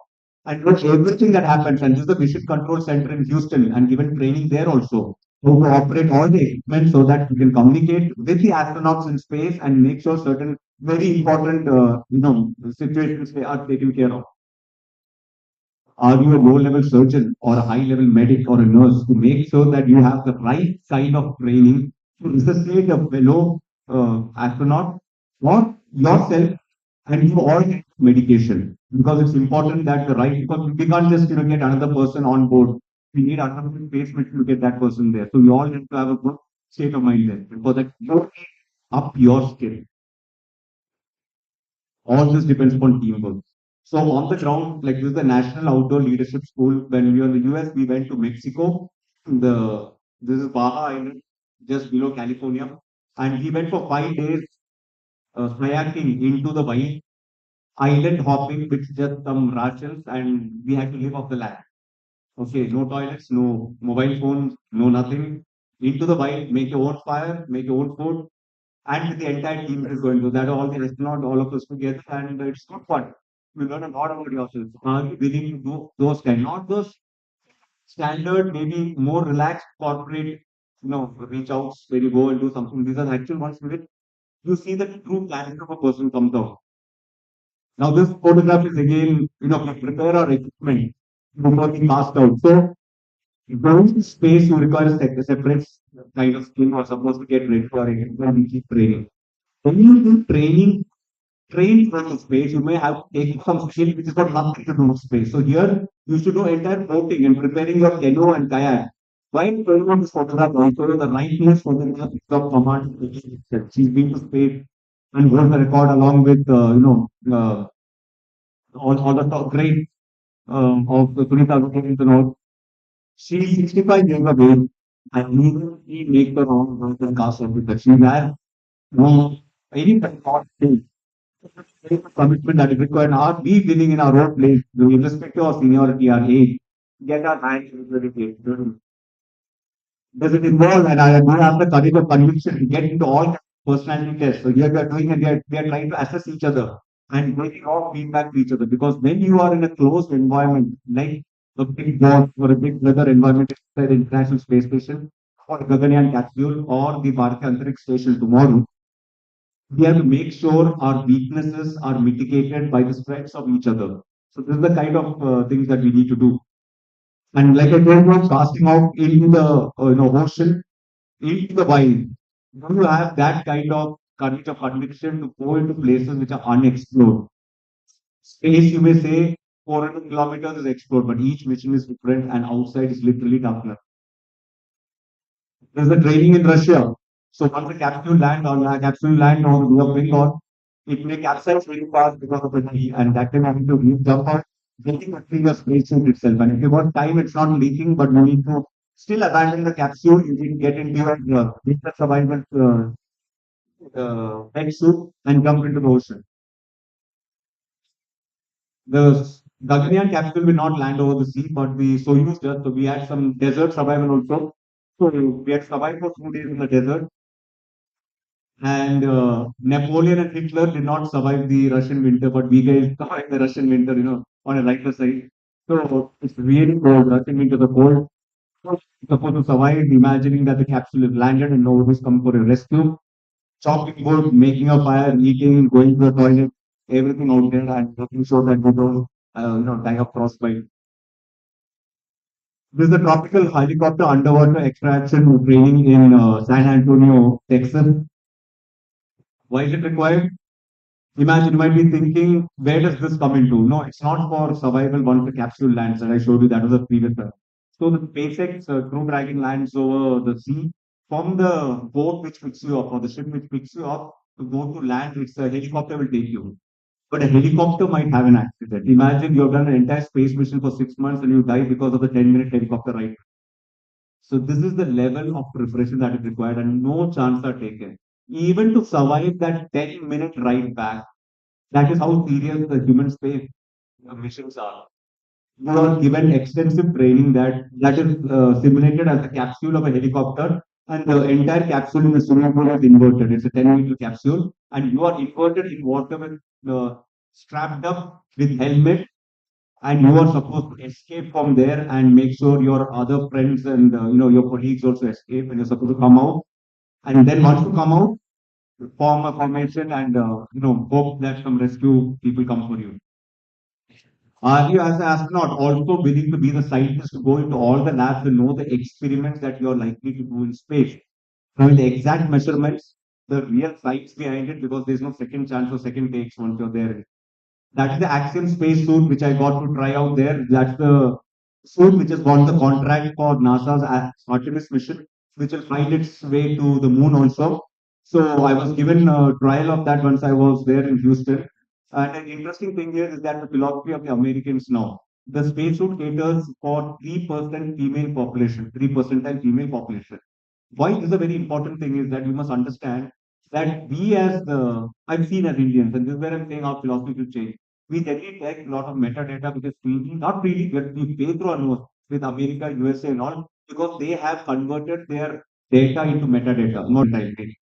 and watch everything that happens? And this is the Mission Control Center in Houston, and given training there also, how to operate all the equipment so that you can communicate with the astronauts in space and make sure certain very important, situations they are taken care of. Are you a low-level surgeon or a high-level medic or a nurse to make sure that you have the right kind of training to resuscitate a fellow astronaut or yourself, and you all get medication? Because it's important that the right, because we can't just get another person on board. We need another placement to get that person there. So we all need to have a good state of mind there. Because that you up your skill. All this depends upon teamwork. So on the ground, like this is the National Outdoor Leadership School. When we were in the US, we went to Mexico. This is Baja Island, just below California, and we went for 5 days kayaking into the wild, island hopping with just some rations, and we had to live off the land. Okay, no toilets, no mobile phones, no nothing. Into the wild, make your own fire, make your own food, and the entire team is going to that. All the astronauts, all of us together, and it's good fun. We learn a lot about yourself. Are you willing to do those kind, not those standard, maybe more relaxed corporate, reach outs where you go and do something. These are the actual ones where you see the true character of a person comes out. Now, this photograph is again, we prepare our equipment before we cast out. So, going to space, you require a separate kind of skill or supposed to get ready for it when we keep training. When you do train for the space, you may have taken some skill which has got nothing to do with space. So here, you should know entire boating and preparing your canoe and kayak. While showing on this photograph, also the rightness photograph of command. She's been to space and won the record along with, all the top grade of the 2000 and all. She's 65 years of age, and neither he make the wrong work and cast of it. She has no any thought commitment that is required. Are we willing in our own place, irrespective of seniority or age, get our hands into the game? Does it involve, and I do have the courage of conviction to get into all personality tests? So here we are doing, and we are trying to assess each other. and getting raw feedback to each other. Because when you are in a closed environment, like a big board or a big weather environment inside the International Space Station, or Gaganyaan capsule, or the Bharatiya Antariksh Station tomorrow, we have to make sure our weaknesses are mitigated by the strengths of each other. So this is the kind of things that we need to do. And like I told you, casting out into the ocean, into the wild. Do you have that kind of courage of conviction to go into places which are unexplored? Space, you may say, 400 kilometers is explored, but each mission is different, and outside is literally darkness. There's a training in Russia. So once the capsule land on the Bay of Bengal, it may capsize very fast because of the heat, and that time having to jump out, getting quickly the spacesuit itself. And if you got time, it's not leaking, but you need to still abandon the capsule. You can get into your winter survival wetsuit and jump into the ocean. The Gaganyaan capsule will not land over the sea, but the Soyuz does. So we had some desert survival also. So we had survived for 2 days in the desert. And Napoleon and Hitler did not survive the Russian winter, but we guys survived the Russian winter, on a lighter side. So it's really cold. Russian winters are cold. So supposed to survive, imagining that the capsule is landed and nobody's come for a rescue. Chopping wood, making a fire, eating, going to the toilet, everything out there, and making sure that we don't, die of frostbite. This is a tropical helicopter underwater extraction training in San Antonio, Texas. Why is it required? Imagine you might be thinking, where does this come into? No, it's not for survival once the capsule lands, and I showed you that was a previous one. So the SpaceX crew dragging lands over the sea. From the boat which picks you up, or the ship which picks you up, to go to land, it's a helicopter will take you. But a helicopter might have an accident. Imagine you've done an entire space mission for 6 months and you die because of the 10-minute helicopter ride. So this is the level of preparation that is required, and no chance are taken. Even to survive that 10-minute ride back, that is how serious the human space missions are. You are given extensive training that is simulated as a capsule of a helicopter, and the entire capsule in the swimming pool is inverted. It's a 10-meter capsule, and you are inverted in water with strapped up with helmet, and you are supposed to escape from there and make sure your other friends and your colleagues also escape, and you're supposed to come out. And then once you come out, form a formation and hope that some rescue people come for you. Are you, as an astronaut, also willing to be the scientist to go into all the labs and know the experiments that you are likely to do in space? Knowing the exact measurements, the real science behind it, because there's no second chance or second takes once you're there. That is the Axiom space suit which I got to try out there. That's the suit which has got the contract for NASA's Artemis mission, which will find its way to the moon also. So I was given a trial of that once I was there in Houston. And an interesting thing here is that the philosophy of the Americans now, the spacesuit caters for 3% female population, 3 percentile female population. Why this is a very important thing is that you must understand that we as the, I've seen as Indians, and this is where I'm saying our philosophy will change. We generally take a lot of metadata because not really, but we pay through our nose with America, USA and all, because they have converted their data into metadata, not data.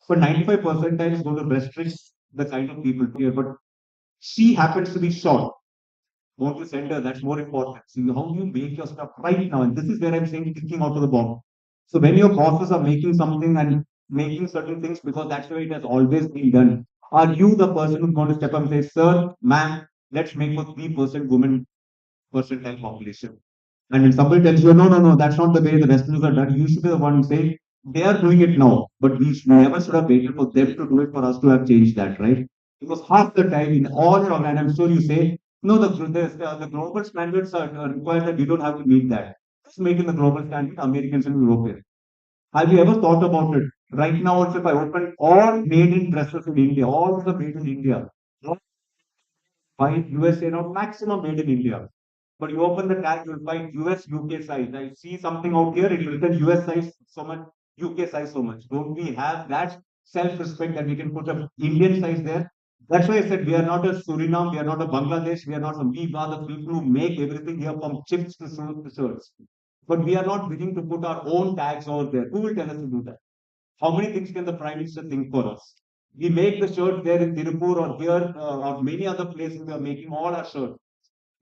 But 95 percentile is going to restrict the kind of people here. But she happens to be short. Won't you send her? That's more important. See how you make your stuff right now. And this is where I'm saying thinking out of the box. So when your bosses are making something and making certain things because that's the way it has always been done, are you the person who's going to step up and say, sir, ma'am, let's make for 3% women percentile population? And when somebody tells you, no, no, no, that's not the way the Westerners are done, you should be the one saying, they are doing it now, but we never should have waited for them to do it for us to have changed that, right? Because half the time in all your and I'm sure you say, no, the global standards are required that we don't have to meet that. Just making the global standard, Americans and Europeans. Have you ever thought about it? Right now, also, if I open all made in dresses in India, all the made in India, find USA, not maximum made in India. But you open the tag, you'll find US, UK size. I see something out here, it will written US size so much, UK size so much. Don't we have that self-respect that we can put a Indian size there? That's why I said we are not a Suriname, we are not a Bangladesh, we are not some, we are the people who make everything here from chips to shirts. But we are not willing to put our own tags over there. Who will tell us to do that? How many things can the Prime Minister think for us? We make the shirts there in Tirupur or here or many other places. We are making all our shirts.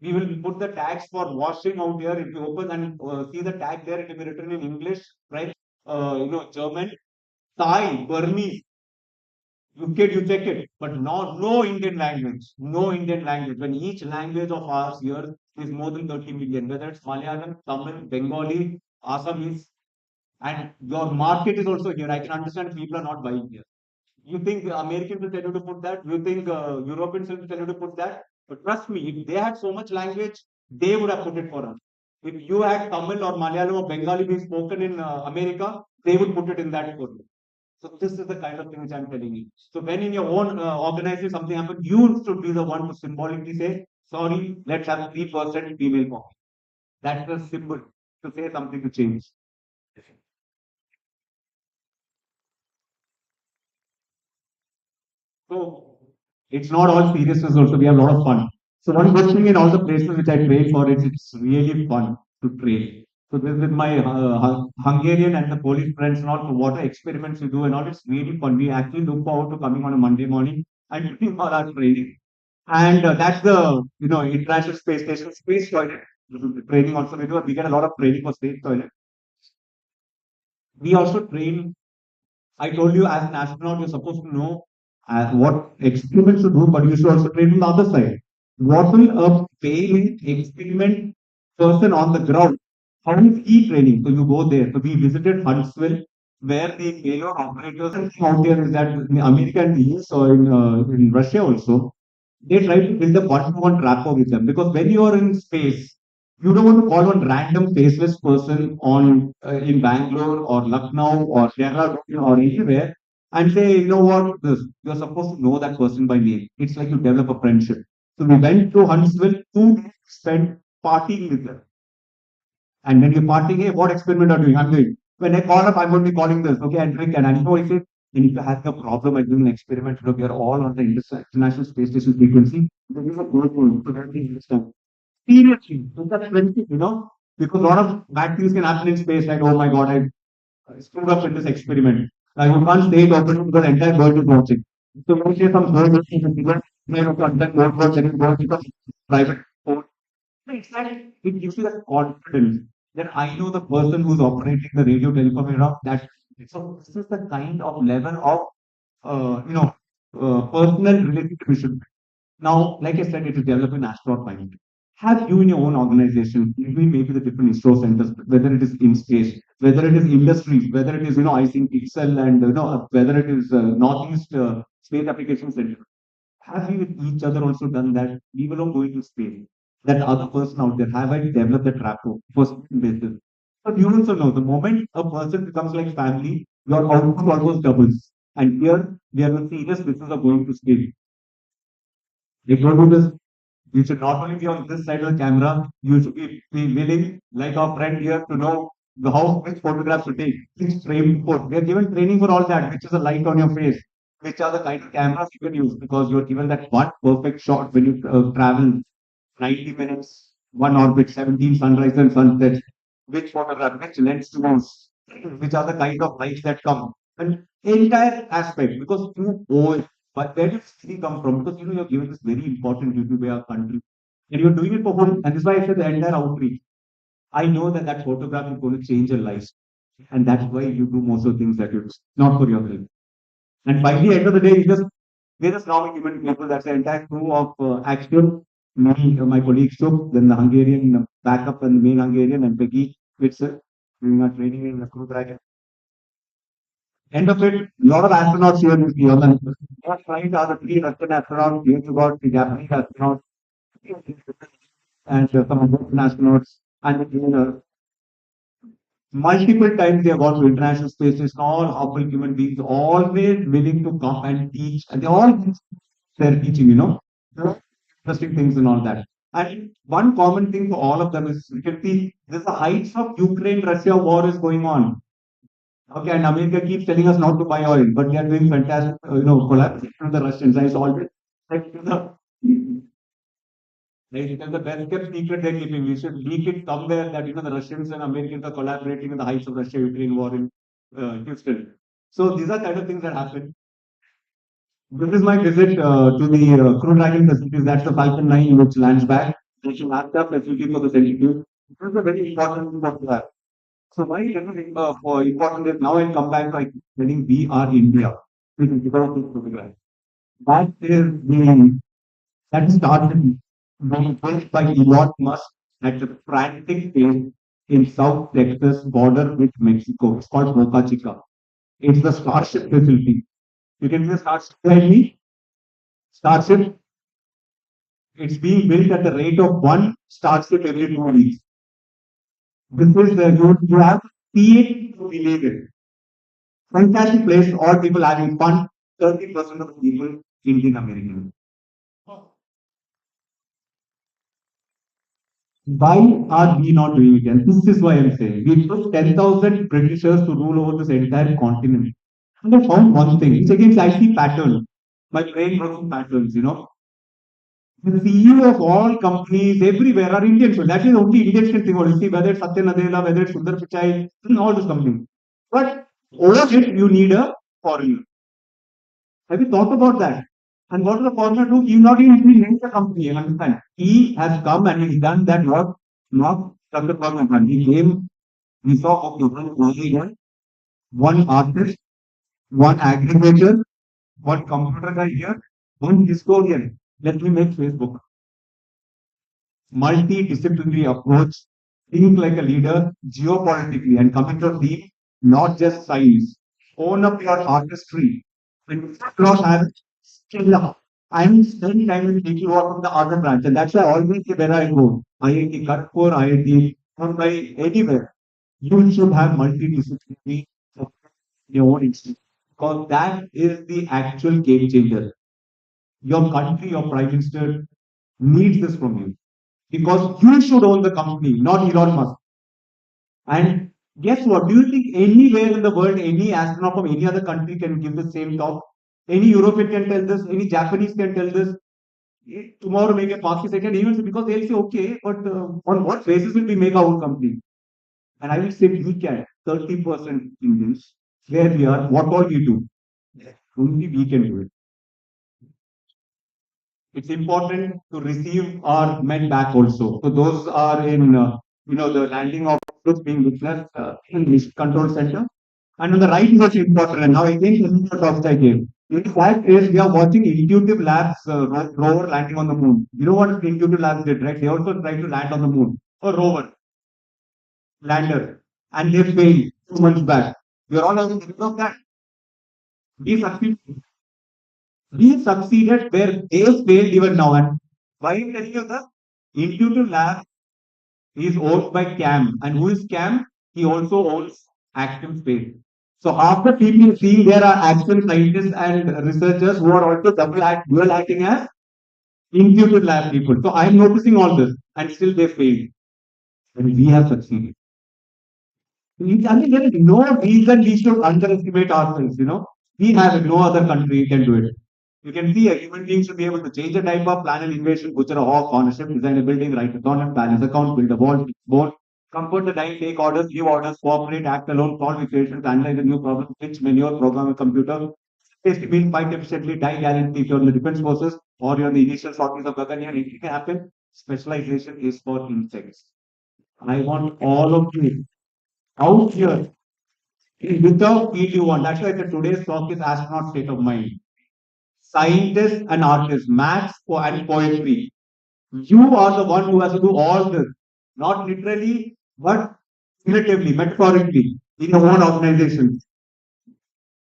We will put the tags for washing out here. If you open and see the tag there, it will be written in English, French, German, Thai, Burmese. You check it, but no Indian language, no Indian language. When each language of ours here is more than 30 million, whether it's Malayalam, Tamil, Bengali, Assamese, and your market is also here. I can understand people are not buying here. You think Americans will tell you to put that? You think Europeans will tell you to put that? But trust me, if they had so much language, they would have put it for us. If you had Tamil or Malayalam or Bengali being spoken in America, they would put it in that code. So this is the kind of thing which I'm telling you. So when in your own organization something happens, you should be the one to symbolically say, sorry, let's have 3% female copy. That's the symbol to say something to change. So it's not all seriousness also. We have a lot of fun. So one good thing in all the places which I train for is it's really fun to train. So this with my Hungarian and the Polish friends and all, so what are experiments we do and all, it's really fun. We actually look forward to coming on a Monday morning and doing all our training. And that's the International Space Station space toilet. Training also we do. We get a lot of training for space toilet. We also train. I told you as an astronaut, you're supposed to know what experiments to do, but you should also train on the other side. What will a failing experiment person on the ground? How is he training? So you go there. So we visited Huntsville, where the payload operators and out there is that in America and the East or in Russia also, they try to build a one-to-one rapport with them because when you are in space, you don't want to call one random faceless person on in Bangalore or Lucknow or Dehradun or anywhere and say, you know what, this you're supposed to know that person by name. It's like you develop a friendship. So we went to Huntsville, 2 days spent partying with them. And when we're partying, hey, what experiment are you doing? I'm doing. When I call up, I'm going to be calling this, okay, and drink. And I know if it, and if you have a problem at doing an experiment, we are all on the International Space Station frequency. There is a good one. So that we understand. Seriously, so that's friendship, because a lot of bad things can happen in space, like, oh my god, I screwed up in this experiment. I can't say it openly because the entire world is watching. So when you say some girl is even bigger, content more work than it was because private phone. It's like it gives you that confidence that I know the person who's operating the radio telecom era. That so this is the kind of level of personal relationship we should. Now, like I said, it is developing astronaut mind. Have you in your own organization, maybe the different ISRO centers, whether it is in space, whether it is industries, whether it is, I think Excel and, whether it is Northeast Space Application Center. Have we with each other also done that? We will not go into space. That other person out there, have I developed that rapport for certain basis? But you also know the moment a person becomes like family, your output almost doubles. And here we are in serious business of going to space. If you do this, you should not only be on this side of the camera, you should be willing, like our friend here, to know how which photographs to take, which frame to put. We are given training for all that, which is a light on your face, which are the kind of cameras you can use because you are given that one perfect shot when you travel 90 minutes, one orbit, 17 sunrise and sunsets, which photograph, which lens to use, which are the kind of lights that come. And entire aspect, because you owe it. But where does CD come from? Because you're given this very important duty by our country. And you're doing it for whom? And this is why I said the entire outreach. I know that that photograph is going to change your life. And that's why you do most of the things that you do, not for your health. And by the end of the day, we're just normal human people. That's the entire crew of Action. Me, my colleague Shub, then the Hungarian backup and main Hungarian, and Peggy Witzel doing our training in the crew dragon. End of it, a lot of astronauts here in the other. What kind are the 3 Russian astronauts? Here you got the Japanese astronauts and some American astronauts. And multiple times they have gone to international spaces, all humble human beings, always willing to come and teach. And they all they're teaching, interesting things and all that. And one common thing for all of them is you can see there's the heights of Ukraine-Russia war is going on. Okay, and America keeps telling us not to buy oil, but they are doing fantastic, collaboration with the Russians. I saw it. Like, it is the best kept secret they're keeping. We should leak it somewhere that the Russians and Americans are collaborating in the heights of Russia-Ukraine war in Houston. So these are kind of things that happen. This is my visit to the Crew Dragon facilities. That's the Falcon 9 which lands back. It's an active facility for the centrifuge. This is a very important thing what we have. So why for important is now I come back like telling we are India. We can develop this program. That is the that started being built by Elon Musk at the frantic pace in South Texas border with Mexico. It's called Boca Chica. It's the Starship facility. You can see the Starship behind me. Starship. It's being built at the rate of one Starship every 2 weeks. This is you have to see it to believe it. Fantastic place. All people having fun. 30% of the people Indian American. Why are we not doing it? And this is why I'm saying we took 10,000 Britishers to rule over this entire continent. And I found one thing. It's against I see pattern. My brain works in patterns, The CEO of all companies everywhere are Indians. So that is the only Indian thing. You see whether it's Satya Nadella, whether it's Sundar Pichai, all those companies. But over it, you need a foreigner. Have you thought about that? And what does the foreigner do? He not even named the company, you understand? He has come and he's done that work, not Dr. Parmahan. He came, we saw, okay, one artist, one aggregator, one computer guy here, one historian. Let me make Facebook. Multidisciplinary approach, think like a leader, geopolitically, and coming to theme, not just science. Own up your artistry. And cross have skill up. I'm spending time in taking work from the other branch, and that's why I always say where I go, IIT Kharagpur, IIT Mumbai, anywhere, you should have multidisciplinary in your own institute because that is the actual game changer. Your country, your prime minister needs this from you because you should own the company, not Elon Musk. And guess what? Do you think anywhere in the world, any astronaut from any other country can give the same talk? Any European can tell this, any Japanese can tell this. Tomorrow make a Pakistan even because they'll say, okay, but on what basis will we make our own company? And I will say we can, 30% Indians, where we are, what all we do. Only we can do it. It's important to receive our men back also. So those are in, the landing of goods being witnessed in this control center. And on the right is also important. And now again, this is the talk I gave. In fact, is we are watching Intuitive Labs rover landing on the moon. You know what Intuitive Labs did, right? They also tried to land on the moon. A rover, lander. And they failed 2 months back. We are all having to of that. We succeeded. We succeeded where they failed even now. And why I'm telling you that? Intuitive Labs is owned by CAM. And who is CAM? He also owns Action Space. So after people seeing there are action scientists and researchers who are also dual acting as Intuitive Lab people. So I'm noticing all this and still they failed. And we have succeeded. I mean, there is no reason we should underestimate ourselves. We have it, no other country can do it. You can see a human being should be able to change a diaper, plan an invasion, butcher a hawk, on a ship, design a building, write a sonnet, balance account, build a wall, board, comfort the dying, take orders, give orders, cooperate, act alone, solve equations, analyze a new problem, pitch, manure, program a computer, safety means fight efficiently, die guarantee if you're in the defense forces or you're in the initial sorties of Gaganya, anything can happen. Specialization is for insects. I want all of you out here in whichever field you want. That's why I said today's talk is astronaut state of mind. Scientists and artists, maths and poetry. You are the one who has to do all this, not literally, but figuratively, metaphorically, in your own organization.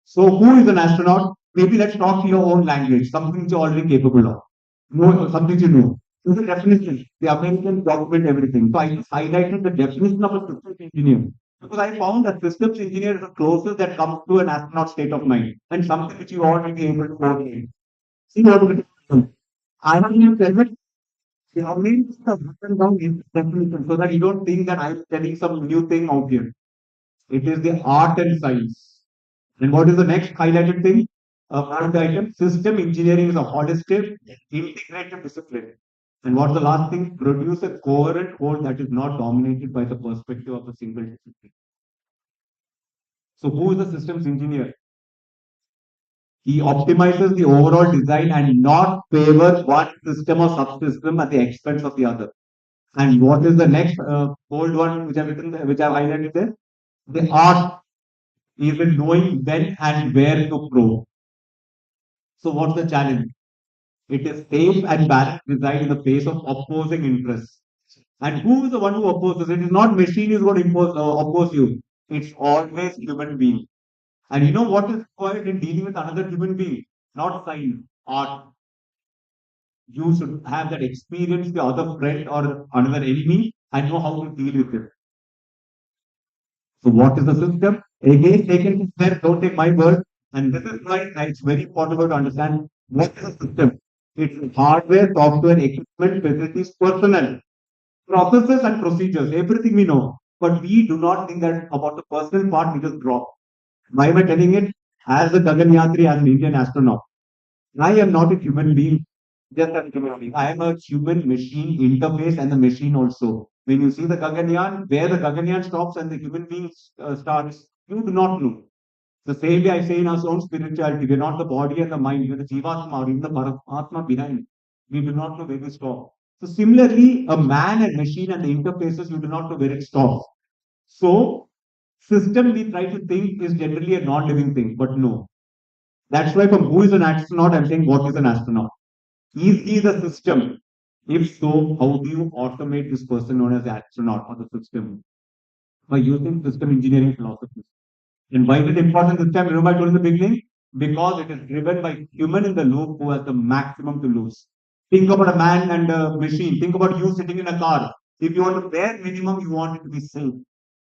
So, who is an astronaut? Maybe let's talk in your own language, something you're already capable of. Know something you know. So the definition, the Americans document everything. So I just highlighted the definition of a systems engineer. Because I found that systems engineer is the closest that comes to an astronaut state of mind and something which you all will be able to coordinate. See what it is. I have been present. How many have written down in definition so that you don't think that I'm telling some new thing out here. It is the art and science. And what is the next highlighted thing? Part item, system engineering is a holistic, integrated discipline. And what's the last thing? Produce a coherent whole that is not dominated by the perspective of a single discipline. So who is the systems engineer? He optimizes the overall design and not favor one system or subsystem at the expense of the other. And what is the next bold one which I've written, which I've highlighted there? The art is in knowing when and where to probe. So what's the challenge? It is safe and balanced design in the face of opposing interests. And who is the one who opposes? It is not machine is going to oppose you. It's always human being. And you know what is required in dealing with another human being? Not science, art. You should have that experience, the other friend or another enemy, and know how to deal with it. So what is the system? Again, take it there, don't take my word. And this is why it's very important to understand what is the system. It's hardware, software, equipment, facilities, personnel, processes and procedures, everything we know. But we do not think that about the personal part, we just drop. Why am I telling it? As a Gaganyatri, as an Indian astronaut, I am not a human being, just a human being. I am a human machine interface and the machine also. When you see the Gaganyaan, where the Gaganyaan stops and the human being starts, you do not know. The same way I say in our own spirituality, we are not the body and the mind, we are the Jivatma or even the Paramatma behind. We do not know where we stop. So similarly, a man and machine and the interfaces, you do not know where it stops. So system we try to think is generally a non-living thing, but no. That's why from who is an astronaut, I'm saying what is an astronaut. Is he the system? If so, how do you automate this person known as the astronaut or the system? By using system engineering philosophy. And why is it important this time? Remember I told in the beginning? Because it is driven by human in the loop who has the maximum to lose. Think about a man and a machine. Think about you sitting in a car. If you want to bare minimum, you want it to be safe.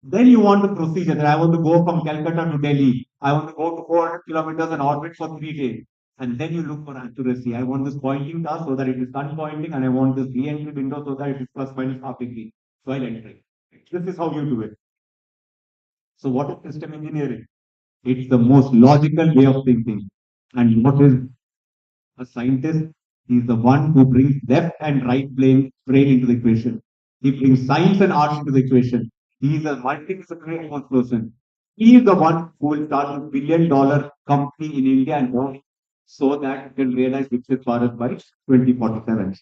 Then you want the procedure that I want to go from Calcutta to Delhi. I want to go to 400 kilometers and orbit for 3 days. And then you look for accuracy. I want this pointing task so that it is sun pointing, and I want this re-entry window so that it is plus minus half degree while entering. This is how you do it. So what is system engineering? It's the most logical way of thinking. And what is a scientist? He's the one who brings left and right brain into the equation. He brings science and art into the equation. He is a multidisciplinary person. He is the one who will start a $1 billion company in India and more so that it can realize Viksit Bharat by 2047.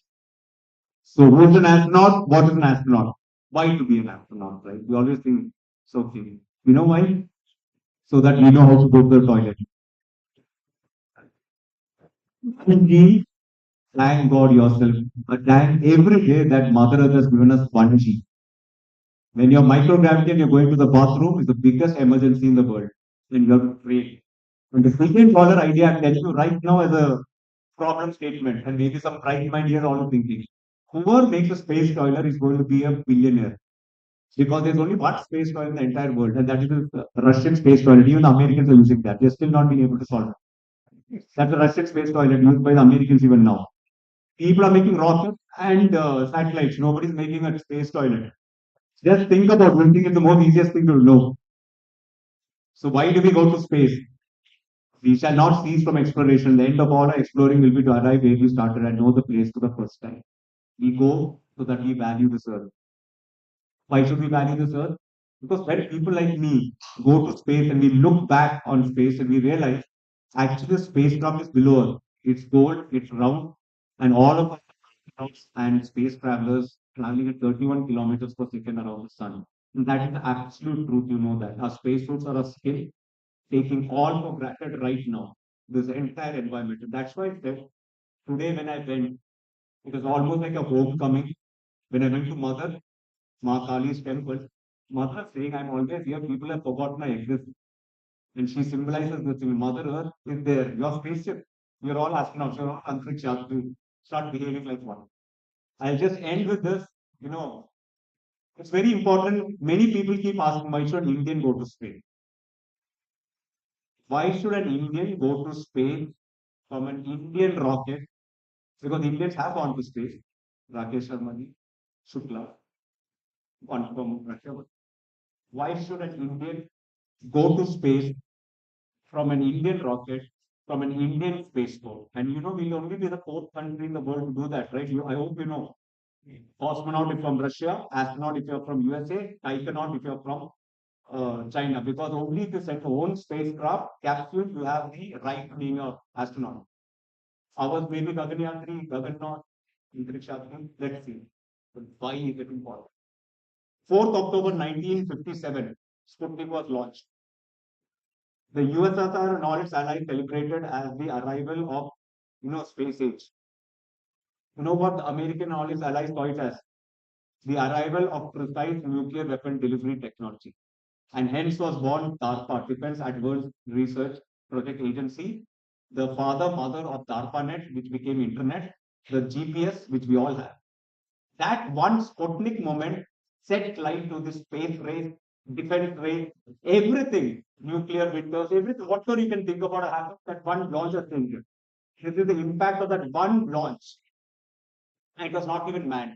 So who's an astronaut? What is an astronaut? Why to be an astronaut, right? We always think so. Okay. You know why? So that we know how to go to the toilet. G, thank God yourself. Thank every day that Mother Earth has given us 1G. When you're microgravity and you're going to the bathroom, it's the biggest emergency in the world. Then you have to pray. And the $1 billion idea I'm telling you right now as a problem statement, and maybe some bright mind here all thinking. Whoever makes a space toilet is going to be a billionaire. Because there's only one space toilet in the entire world, and that is the Russian space toilet. Even the Americans are using that. They're still not being able to solve it. That's the Russian space toilet used by the Americans even now. People are making rockets and satellites. Nobody's making a space toilet. Just think about one thing is the most easiest thing to know. So why do we go to space? We shall not cease from exploration. The end of all our exploring will be to arrive where we started and know the place for the first time. We go so that we value this earth. Why should we value this earth? Because when people like me go to space and we look back on space and we realize actually the spacecraft is below Earth. It's gold, it's round, and all of us astronauts and space travelers traveling at 31 kilometers per second around the sun. And that is the absolute truth, you know that. Our spacesuits are a skill taking all for granted right now. This entire environment. And that's why I said today when I went, it was almost like a homecoming. When I went to Ma Kali's temple, Mother saying, I'm always here, people have forgotten I exist. And she symbolizes this thing. Mother Earth is there. Your spaceship. You're all astronauts. You're all antrikshas to start behaving like one. I'll just end with this. You know, it's very important. Many people keep asking, why should an Indian go to space? Why should an Indian go to space from an Indian rocket? Because Indians have gone to space. Rakesh Sharma ji, Shukla, one from Russia. Why should an Indian go to space from an Indian rocket, from an Indian spaceport? And you know, we'll only be the fourth country in the world to do that, right? I hope you know. Cosmonaut if from Russia, astronaut if you're from USA, taikonaut if you're from China, because only if you send your own spacecraft capsule, you have the right to being an astronaut. Ours may be Gaganyaan 3, Gaganaut, Antarikshayatri, let's see. But why is it important? 4th October 1957, Sputnik was launched. The USSR and all its allies celebrated as the arrival of, space age. You know what the American and all its allies saw it as? The arrival of precise nuclear weapon delivery technology. And hence was born DARPA, Defense Advanced Research Project Agency, the mother of DARPANet, which became Internet, the GPS, which we all have. That one Sputnik moment set light to the space race, defense race, everything, nuclear winters, everything, whatever you can think about happened, that one launch has changed it. This is the impact of that one launch. And it was not even manned.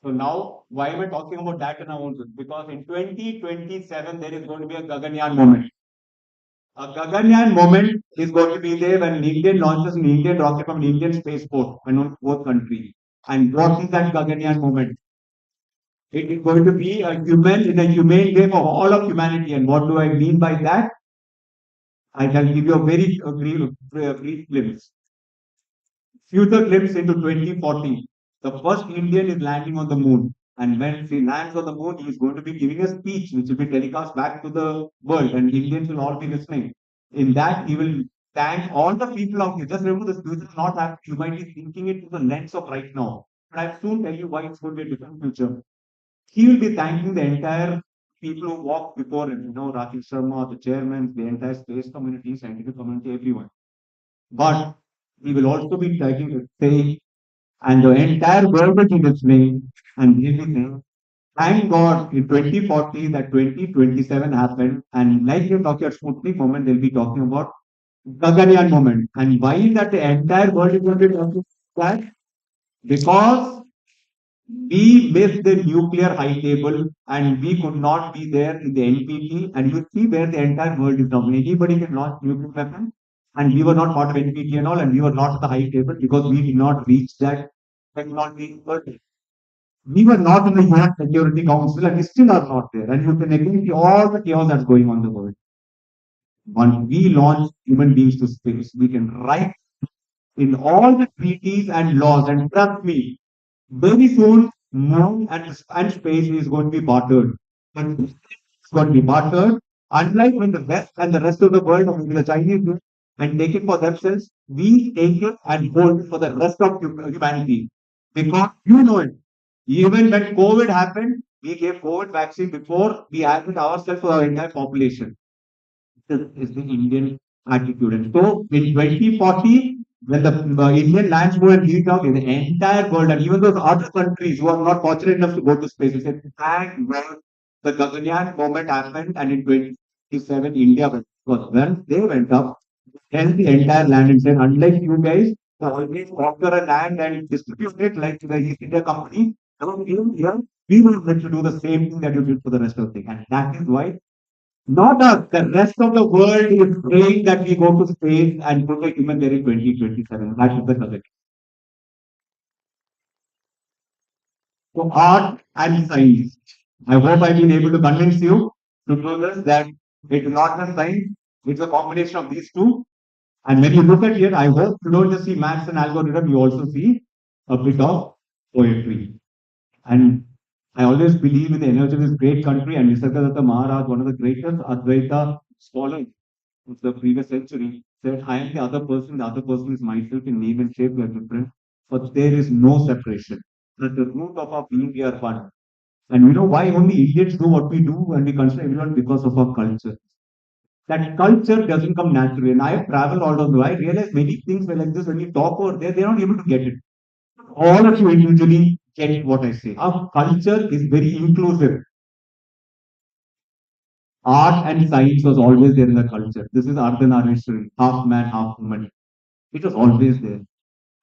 So now, why am I talking about that in our own? Because in 2027, there is going to be a Gaganyaan moment. A Gaganyaan moment is going to be there when an Indian launches an Indian rocket from an Indian spaceport and both countries. And what is that Gaganyaan moment? It is going to be a humane way for all of humanity. And what do I mean by that? I can give you a very brief glimpse. Future glimpse into 2040. The first Indian is landing on the moon. And when he lands on the moon, he is going to be giving a speech which will be telecast back to the world, and Indians will all be listening. In that, he will thank all the people out here. Just remember, this future is not happening. You might be thinking it through the lens of right now. But I'll soon tell you why it's going to be a different future. He will be thanking the entire people who walked before him, Rakesh Sharma, the chairman, the entire space community, scientific community, everyone. But he will also be saying, and the entire world will be listening, and he'll be saying, thank God in 2040 that 2027 happened. And like you're talking about Sputnik moment, they'll be talking about Gaganyaan moment. And why is that the entire world is going to be talking about that? Because we missed the nuclear high table and we could not be there in the NPT. And you see where the entire world is now. Anybody can launch nuclear weapon. And we were not part of NPT and all, and we were not at the high table because we did not reach that technology. We were not in the UN Security Council and we still are not there. And you can again see all the chaos that's going on in the world. Once we launch human beings to space, we can write in all the treaties and laws. And trust me, very soon, moon and space is going to be bartered. And it's going to be bartered. Unlike when the West and the rest of the world, or maybe the Chinese do, and take it for themselves, we take it and hold it for the rest of humanity. Because you know it. Even when COVID happened, we gave COVID vaccine before we had it ourselves for our entire population. This is the Indian attitude. And so in 2040, when the Indian lands go and lead out in the entire world, and even those other countries who are not fortunate enough to go to space, we said, thank God the Gaganyaan moment happened, and in 2027, India went. Because when they went up, held the entire land and said, unlike you guys, who always conquer a land and distribute it like the East India Company, now here, we will going to do the same thing that you did for the rest of the thing. And that is why not us, the rest of the world is praying that we go to space and put a human there in 2027. That is the target. So art and science. I hope I've been able to convince you to do this, that it is not just science, it's a combination of these two. And when you look at it, I hope you don't just see maths and algorithm, you also see a bit of poetry. And I always believe in the energy of this great country, and Nisargadatta Maharaj, one of the greatest Advaita scholars of the previous century, said, I am the other person is myself in name and shape, we are different, but there is no separation. At the root of our being, we are one. And you know why only Indians do what we do and we consider everyone? Because of our culture. That culture doesn't come naturally. And I have traveled all over the world. I realize many things were like this. When you talk over there, they're not able to get it. All of you individually get what I say. Our culture is very inclusive. Art and science was always there in the culture. This is Ardhanarishwari, half man, half woman. It was always there.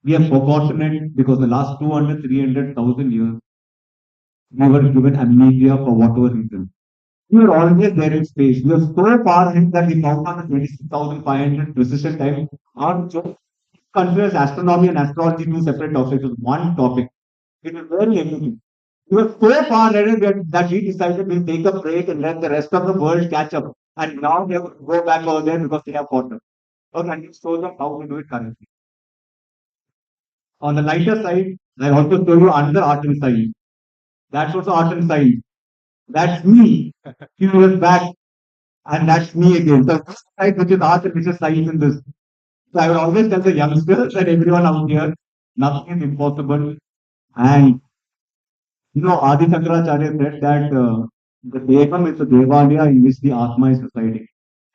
We have forgotten it because the last 200, 300,000 years, we were given amnesia for whatever reason. We were always there in space. We were so far ahead that we found out the 26,500 precision time. Our job considers astronomy and astrology two separate topics. It was one topic. It was very everything. We were so far ahead that we decided we'll take a break and let the rest of the world catch up. And now they go back over there because they have water. Okay, and it shows them how we do it currently. On the lighter side, I also show you another art and science. That's also art and science. That's me few years back, and that's me again. So this side, which is art and which is science in this. So I would always tell the youngsters and everyone out here, nothing is impossible. And Adi Shankaracharya said that the Devam is the Devalaya in which the Atma is residing.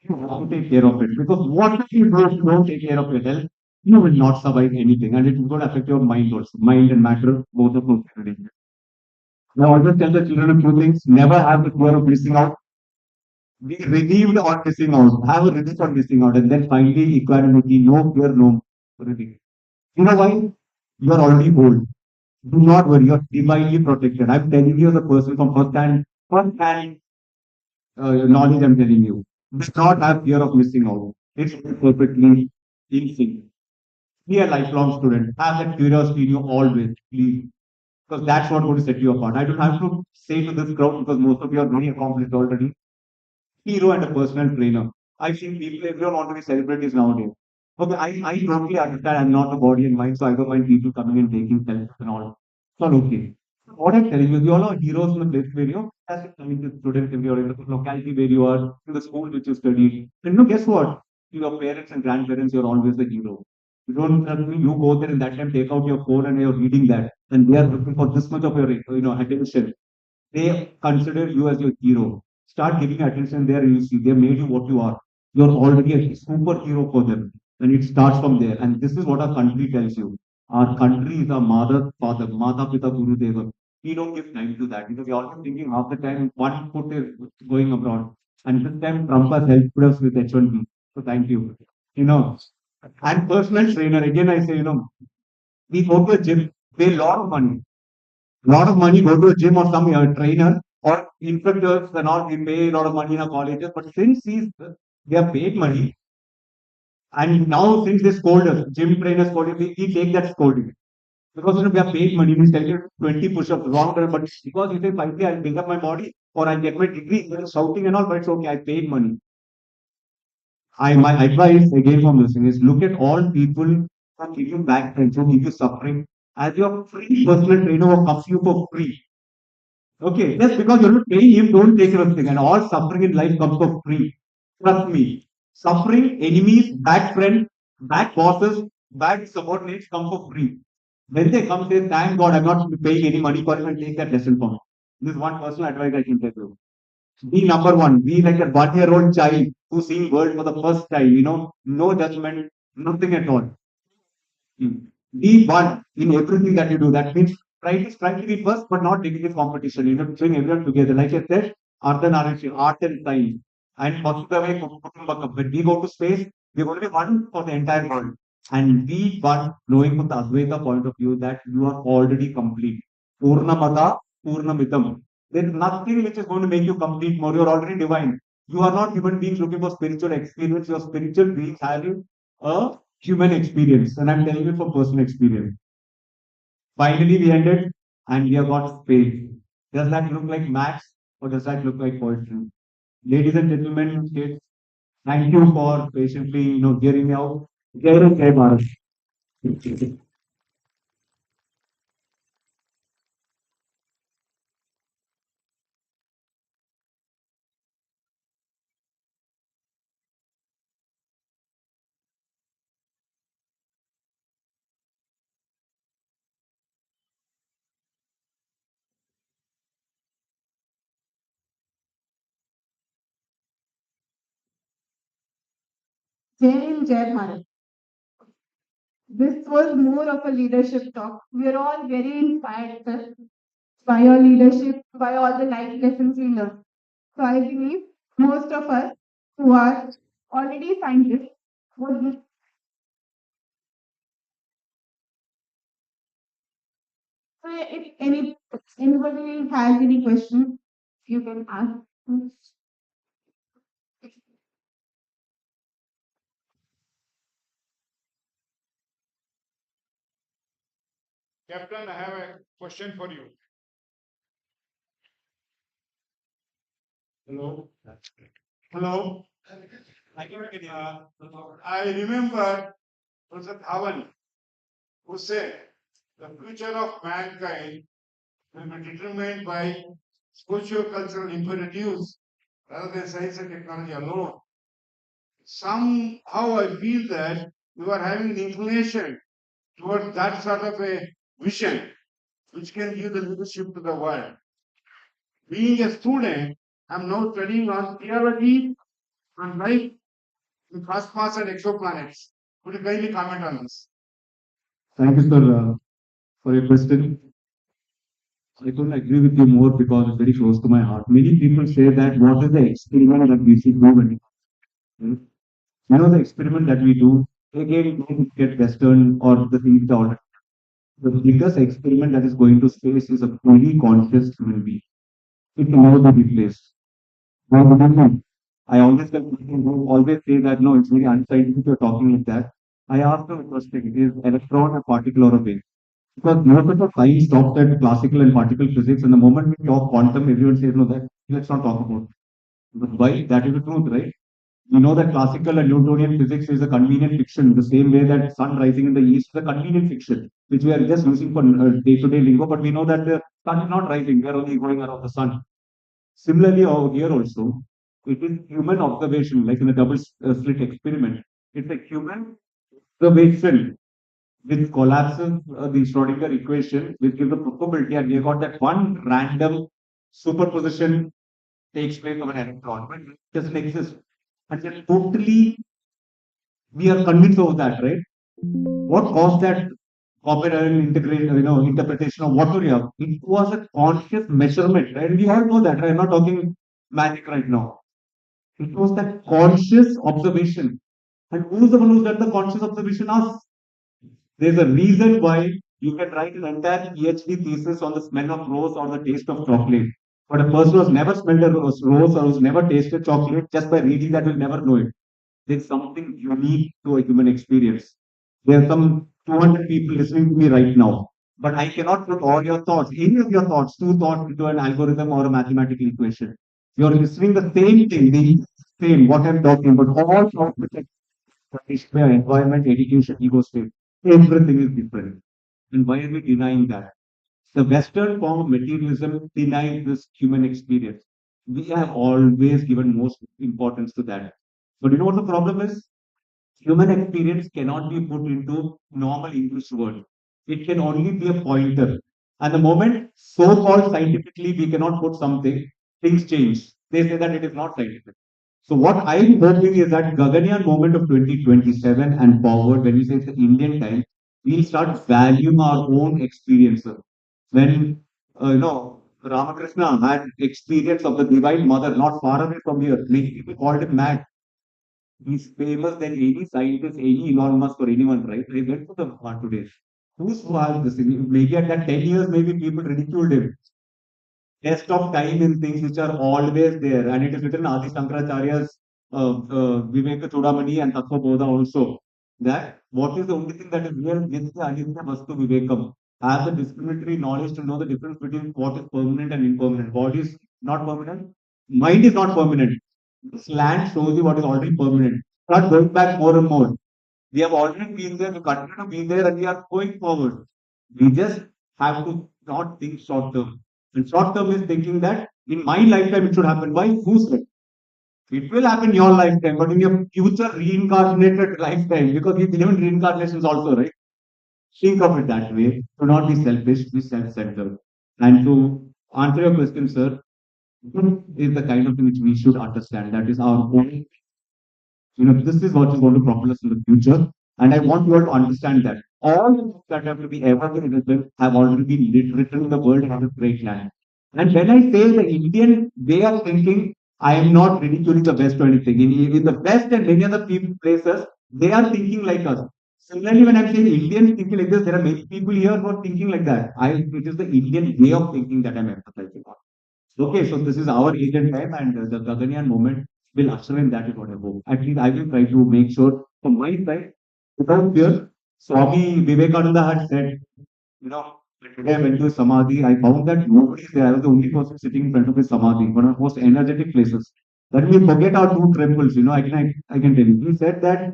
You have to take care of it because what if you don't take care of your health, you will not survive anything, and it will going to affect your mind also. Mind and matter, both of those things. Now, I always tell the children a few things. Never have the fear of missing out. Be relieved on missing out. Have a relief on missing out, and then finally equanimity. No fear, no relief. You know why? You are already old. Do not worry. You are divinely protected. I'm telling you as a person from first hand knowledge. I'm telling you. Do not have fear of missing out. It's perfectly in sync. Be a lifelong student. Have that curiosity in you always, please. Because that's what going to set you apart. I don't have to say to this crowd because most of you are very accomplished already. Hero and a personal trainer. I've seen people, everyone want to be celebrities nowadays. Okay, I totally understand. I'm not a body and mind, so I don't mind people coming and taking selfies and all. It's not okay. What I'm telling you, you all are heroes in the place where you as a talented student, if you're in the locality where you are, in the school which you studied. And guess what? To your parents and grandparents, you're always the hero. You don't trust me, you go there and that time take out your phone and you're reading that. And they are looking for this much of your attention. They consider you as your hero. Start giving attention there. You see, they made you what you are. You're already a superhero for them. And it starts from there. And this is what our country tells you. Our country is our mother, father, Mata Pita Guru Deva. We don't give time to that because we're always thinking half the time one foot is going abroad. And this time Trump has helped us with H1B. So thank you. You know, and personal trainer, again I say, we go to a gym, pay a lot of money go to a gym or some trainer or instructors and all, we pay a lot of money in our colleges. But since we have paid money, and now since they scold us, gym trainers scold us, we take that scolding. Because we have paid money, we tell you 20 push-ups, wrong, but because you say, finally, I'll build up my body or I'll get my degree, you're shouting and all, but it's okay, I paid money. My advice again from this thing is look at all people who give you back pain, who give you suffering, as your free personal trainer who comes to you for free. Okay, just because you're not paying him, don't take anything. And all suffering in life comes for free. Trust me. Suffering, enemies, bad friends, bad bosses, bad subordinates come for free. When they come, say, thank God I'm not paying any money for it and take that lesson from me. This is one personal advice I can tell you. Be number one. Be like a 1-year-old child who's seeing world for the first time. No judgment, nothing at all. Be one in everything that you do. That means try to be first, but not taking it competition. Bring everyone together. Like I said, art and science. And Vasudhaiva Kutumbakam. When we go to space, we're going to be one for the entire world. And be one, knowing from the Advaita point of view that you are already complete. Purnamata, Purnamitam. There's nothing which is going to make you complete more. You're already divine. You are not human beings looking for spiritual experience. You're spiritual beings having a human experience, and I'm telling you from personal experience. Finally, we ended and we have got space. Does that look like maths or does that look like poetry? Ladies and gentlemen, kids, thank you for patiently, hearing me out. Jai Hind, Jai Bharat. Jai Hind, Jai Bharat. This was more of a leadership talk. We are all very inspired, sir, by your leadership, by all the life lessons we learned. So I believe most of us who are already scientists would. So if anybody has any questions, you can ask. Captain, I have a question for you. Hello. Hello. I remember Professor Dhawan who said the future of mankind will be determined by socio-cultural imperatives rather than science and technology alone. Somehow I feel that you are having an inclination towards that sort of a vision which can give the leadership to the world. Being a student, I'm now studying on theology and life in cosmos and exoplanets. Could you kindly comment on this? Thank you, sir, for your question. I couldn't agree with you more because it's very close to my heart. Many people say that what is the experiment that we should do when you know the experiment that we do, again, don't get Western or the things that the biggest experiment that is going to space is a fully conscious human being. It can never be replaced. Now, I always tell people who always say that no, it's very unscientific you're talking like that. I ask them a question: is electron a particle or a wave? Because most of the science stops at classical and particle physics, and the moment we talk quantum, everyone says no, that let's not talk about it. But why? That is the truth, right? We know that classical and Newtonian physics is a convenient fiction, the same way that sun rising in the east is a convenient fiction, which we are just using for day-to-day lingo. But we know that the sun is not rising; we are only going around the sun. Similarly, over here also, it is human observation, like in a double slit experiment. It's a human observation which collapses the Schrodinger equation, which gives the probability, and we have got that one random superposition takes place of an electron, but it doesn't exist. And then totally, we are convinced of that, right? What caused that copyright integration, interpretation of what we have? It was a conscious measurement, right? We all know that, right? I'm not talking magic right now. It was that conscious observation. And who's the one who's done the conscious observation? Us. There's a reason why you can write an entire PhD thesis on the smell of rose or the taste of chocolate. But a person who's never smelled a rose or who's never tasted chocolate, just by reading that will never know it. There's something unique to a human experience. There are some 200 people listening to me right now, but I cannot put all your thoughts, any of your thoughts, two thoughts into an algorithm or a mathematical equation. You're listening the same thing, the same, what I'm talking about, all thoughts environment, education, ego state. Everything is different. And why are we denying that? The Western form of materialism denies this human experience. We have always given most importance to that. But you know what the problem is? Human experience cannot be put into normal English word. It can only be a pointer. And the moment so-called scientifically we cannot put something, things change. They say that it is not scientific. So what I'm hoping is that Gaganyaan moment of 2027 and forward, when we say it's the Indian time, we'll start valuing our own experiences. When Ramakrishna had experience of the Divine Mother not far away from here, many people called him mad. He's famous than any scientist, any Elon Musk or anyone, right? I went to the one today. Who's who has this? Maybe at that 10 years, maybe people ridiculed him. Test of time in things which are always there. And it is written in Adi Shankaracharya's Viveka Chudamani and Tattva Bodha also. That what is the only thing that is real? Nitya Anitya Vastu Vivekam. Have the discriminatory knowledge to know the difference between what is permanent and impermanent. What is not permanent? Mind is not permanent. This land shows you what is already permanent. Start going back more and more. We have already been there, we continue to be there, and we are going forward. We just have to not think short term. And short term is thinking that in my lifetime it should happen. Why? Who said? It will happen in your lifetime, but in your future reincarnated lifetime, because we believe in reincarnations also, right? Think of it that way. Do not be selfish, be self-centered. And to answer your question, sir, is the kind of thing which we should understand. That is our own, this is what is going to propel us in the future. And I want you all to understand that all the books that have to be ever been written have already been written in the world on a great land. And when I say the Indian way of thinking, I am not ridiculing the West or anything. In the West and many other places, they are thinking like us. Similarly, when I'm saying Indians thinking like this, there are many people here who are thinking like that. It is the Indian way of thinking that I'm emphasizing on. Okay, so this is our age and time, and the Gaganyaan moment will usher in that is what I hope. At least I will try to make sure from my side, without fear, Swami Vivekananda had said, you know, Today I went to his Samadhi. I found that nobody is there. I was the only person sitting in front of his Samadhi, one of the most energetic places. Then we forget our two trembles, I can tell you. He said that